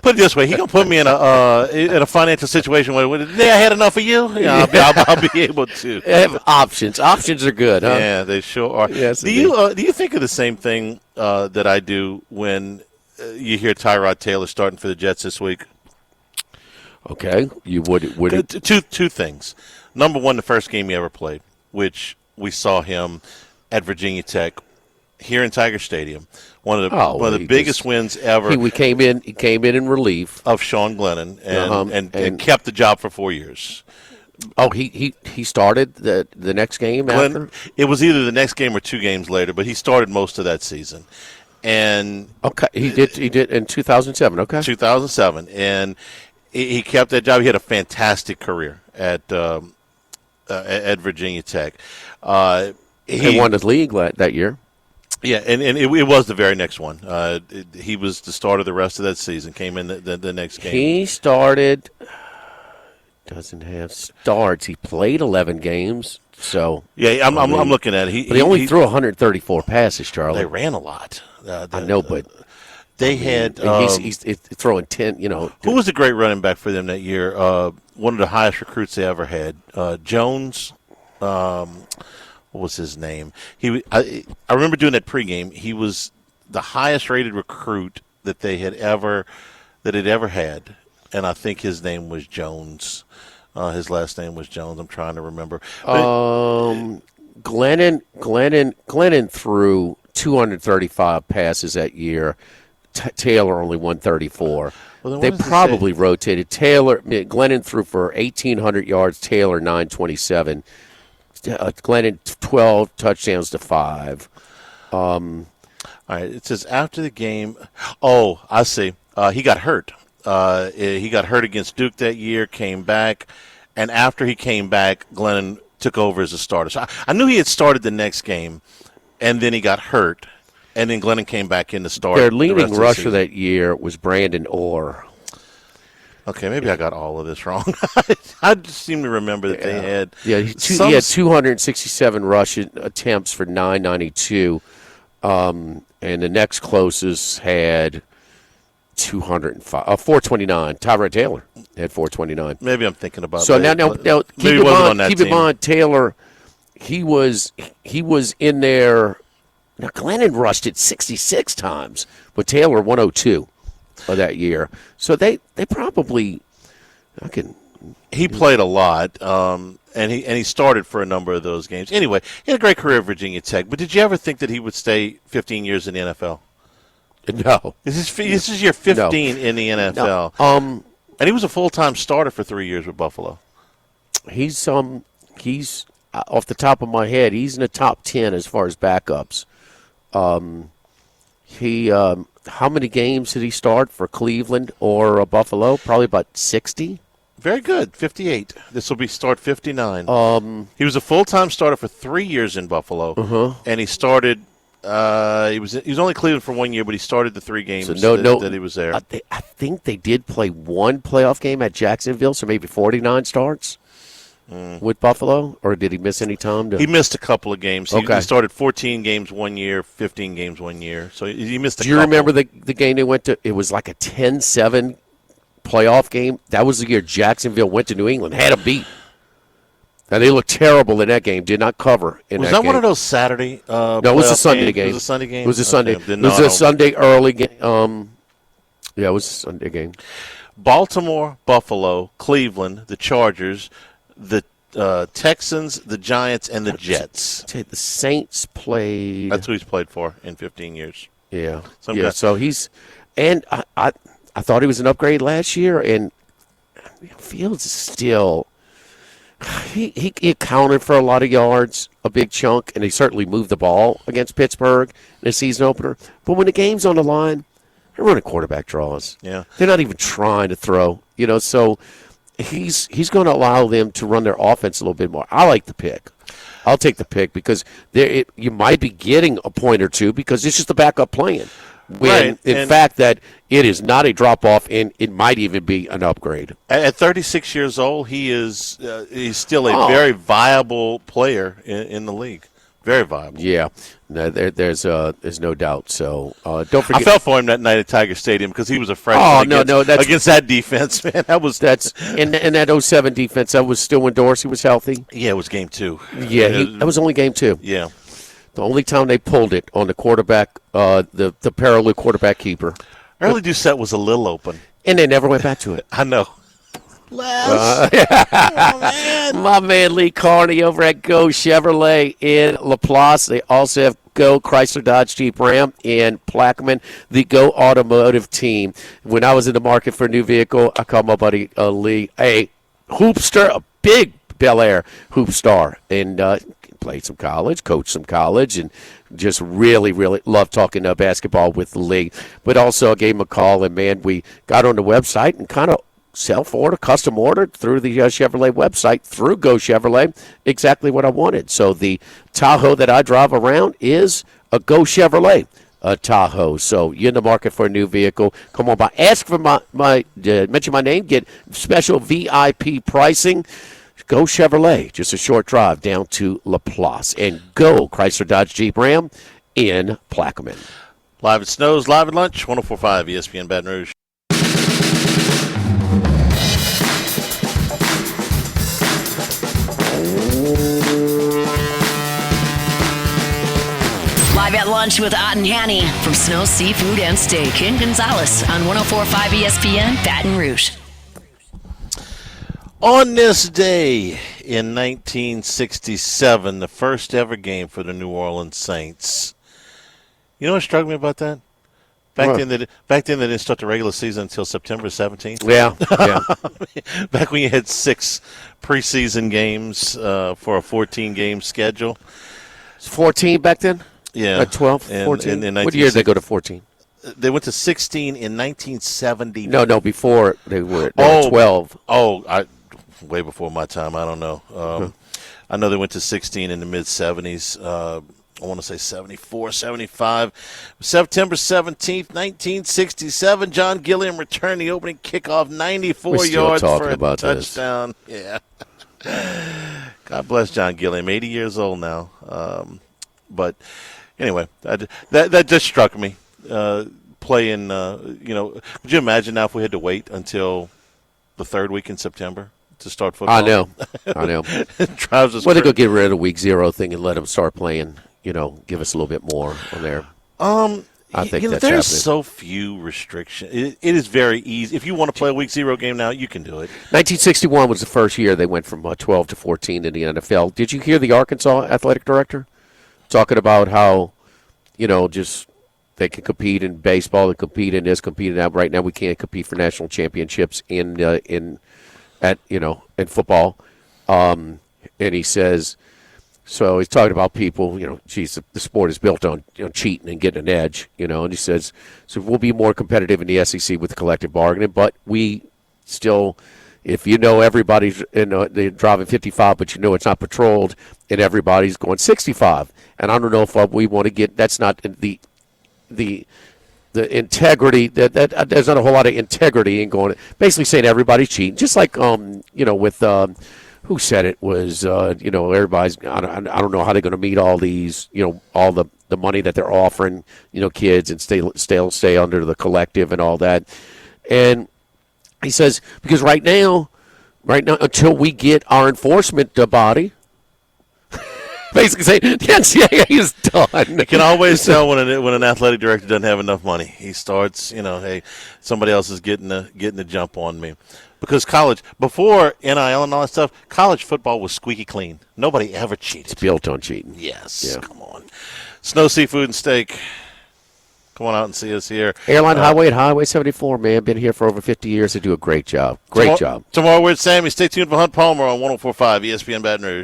put it this way, he gonna put me in a financial situation where I had enough of you. I'll be able to have options. Options are good, huh? Yeah, they sure are. Yes. Do you think of the same thing that I do when you hear Tyrod Taylor starting for the Jets this week? Okay, you would. Two things. Number one, the first game he ever played, which we saw him at Virginia Tech here in Tiger Stadium. One of the biggest wins ever. He came in relief of Sean Glennon and kept the job for 4 years. Oh, he started the next game after? It was either the next game or 2 games later, but he started most of that season. And okay, he did in 2007. Okay, 2007, and he kept that job. He had a fantastic career at Virginia Tech. He won the league that year. Yeah, and it was the very next one. He was the starter the rest of that season, came in the next game. He started, doesn't have starts. He played 11 games. So yeah, I'm looking at it. But he only threw 134 passes, Charlie. They ran a lot. I know, but they had. He's throwing 10. Who was the great running back for them that year? One of the highest recruits they ever had. Jones. What was his name? I remember doing that pregame. He was the highest rated recruit that they had ever had, and I think his name was Jones. His last name was Jones. I'm trying to remember. Glennon threw 235 passes that year. Taylor only 134. Well, they probably rotated. Glennon threw for 1,800 yards. Taylor 927. Glennon 12 touchdowns to 5. All right. It says after the game. Oh, I see. He got hurt. He got hurt against Duke that year, came back, and after he came back, Glennon took over as a starter. So I knew he had started the next game, and then he got hurt, and then Glennon came back in to start. Their leading rusher that year was Brandon Orr. Okay, maybe I got all of this wrong. I just seem to remember that they had. Yeah, he had 267 rushing attempts for 992, and the next closest had 429. Tyrod Taylor had 429. Maybe I'm thinking about. So that. now keep in mind Taylor. He was in there. Now Glennon rushed it 66 times, but Taylor 102 of that year. So they probably He played a lot, and he started for a number of those games. Anyway, he had a great career at Virginia Tech. But did you ever think that he would stay 15 years in the NFL? No. This is year 15 in the NFL. No. And he was a full-time starter for 3 years with Buffalo. He's off the top of my head, he's in the top 10 as far as backups. How many games did he start for Cleveland or Buffalo? Probably about 60. Very good, 58. This will be start 59. He was a full-time starter for 3 years in Buffalo, and he started. He was only Cleveland for 1 year, but he started the 3 games that he was there. I think they did play one playoff game at Jacksonville, so maybe 49 starts with Buffalo, or did he miss any time? He missed a couple of games. Okay. He started 14 games 1 year, 15 games 1 year. So he missed a couple. Do you remember the game they went to? It was like a 10-7 playoff game. That was the year Jacksonville went to New England, had them beat. Now, they looked terrible in that game. Did not cover in that game. Was that one of those Saturday No, it was a Sunday game. It was a Sunday game? It was a Sunday. Okay. It was a Sunday early game. Yeah, it was a Sunday game. Baltimore, Buffalo, Cleveland, the Chargers, the Texans, the Giants, and the Jets. The Saints played. That's who he's played for in 15 years. Yeah. Okay. So he's – and I thought he was an upgrade last year, and Fields is still – He accounted for a lot of yards, a big chunk, and he certainly moved the ball against Pittsburgh in the season opener. But when the game's on the line, they're running quarterback draws. Yeah, they're not even trying to throw. So he's going to allow them to run their offense a little bit more. I like the pick. I'll take the pick because you might be getting a point or two because it's just the backup playing. When, in fact, that it is not a drop-off, and it might even be an upgrade. At 36 years old, he's still a very viable player in the league. Very viable. Yeah, no, there's no doubt. So don't forget. I felt for him that night at Tiger Stadium because he was a freshman against that defense, man. That's in that 07 defense. That was still when Dorsey was healthy. Yeah, it was game 2. Yeah, that was only game 2. Yeah. The only time they pulled it on the quarterback, the Paraloo quarterback keeper. Early Doucette was a little open. And they never went back to it. I know. My man Lee Carney over at Go Chevrolet in LaPlace. They also have Go Chrysler Dodge Jeep Ram in Plaquemine, the Go Automotive team. When I was in the market for a new vehicle, I called my buddy Lee, a hoopster, a big Bel Air hoop star, and played some college, coached some college, and just really, really loved talking basketball with the league. But also I gave him a call, and, man, we got on the website and kind of self-order, custom ordered through the Chevrolet website, through Go Chevrolet, exactly what I wanted. So the Tahoe that I drive around is Go Chevrolet Tahoe. So you're in the market for a new vehicle. Come on by. Ask for mention my name. Get special VIP pricing. Go Chevrolet. Just a short drive down to LaPlace. And go Chrysler Dodge Jeep Ram in Plaquemine. Live at Snow's, live at lunch, 104.5 ESPN Baton Rouge. Live at lunch with Ott and Hanny from Snow Seafood and Steak in Gonzales on 104.5 ESPN Baton Rouge. On this day in 1967, the first ever game for the New Orleans Saints. You know what struck me about that? Back then, they didn't start the regular season until September 17th. Yeah. Back when you had 6 preseason games for a 14-game schedule. 14 back then? Yeah. 12, 14? What year did they go to 14? They went to 16 in 1970. No, before they were 12. Way before my time. I don't know. I know they went to 16 in the mid-70s. I want to say 74, 75. September 17th, 1967, John Gilliam returned the opening kickoff, 94 yards for a touchdown. Yeah. God bless John Gilliam, 80 years old now. But anyway, that just struck me. Playing, could you imagine now if we had to wait until the 3rd week in September to start football? I know. It drives us they go get rid of the week 0 thing and let them start playing. Give us a little bit more on there. I think that's there's happening. so few restrictions. It is very easy. If you want to play a week 0 game now, you can do it. 1961 was the first year they went from 12 to 14 in the NFL. Did you hear the Arkansas athletic director talking about how, just they can compete in baseball, they compete in this, compete in that. Right now, we can't compete for national championships in football. And he says. So he's talking about people, the sport is built on cheating and getting an edge, and he says, so we'll be more competitive in the SEC with collective bargaining, but we still, if everybody's they're driving 55, but it's not patrolled, and everybody's going 65. And I don't know if we want to get, that's not the integrity, that there's not a whole lot of integrity in going, basically saying everybody's cheating, just like, with, who said it was, everybody's, I don't know how they're going to meet all these, all the money that they're offering, kids and stay under the collective and all that. And he says, because right now, until we get our enforcement body, basically saying the NCAA is done. You can always tell when an athletic director doesn't have enough money. He starts, hey, somebody else is getting the jump on me. Because college, before NIL and all that stuff, college football was squeaky clean. Nobody ever cheated. It's built on cheating. Yes. Yeah. Come on. Snow Seafood and Steak. Come on out and see us here. Airline Highway at Highway 74, man. Been here for over 50 years. They do a great job. Great job. Tomorrow we're at Sammy. Stay tuned for Hunt Palmer on 104.5 ESPN Baton Rouge.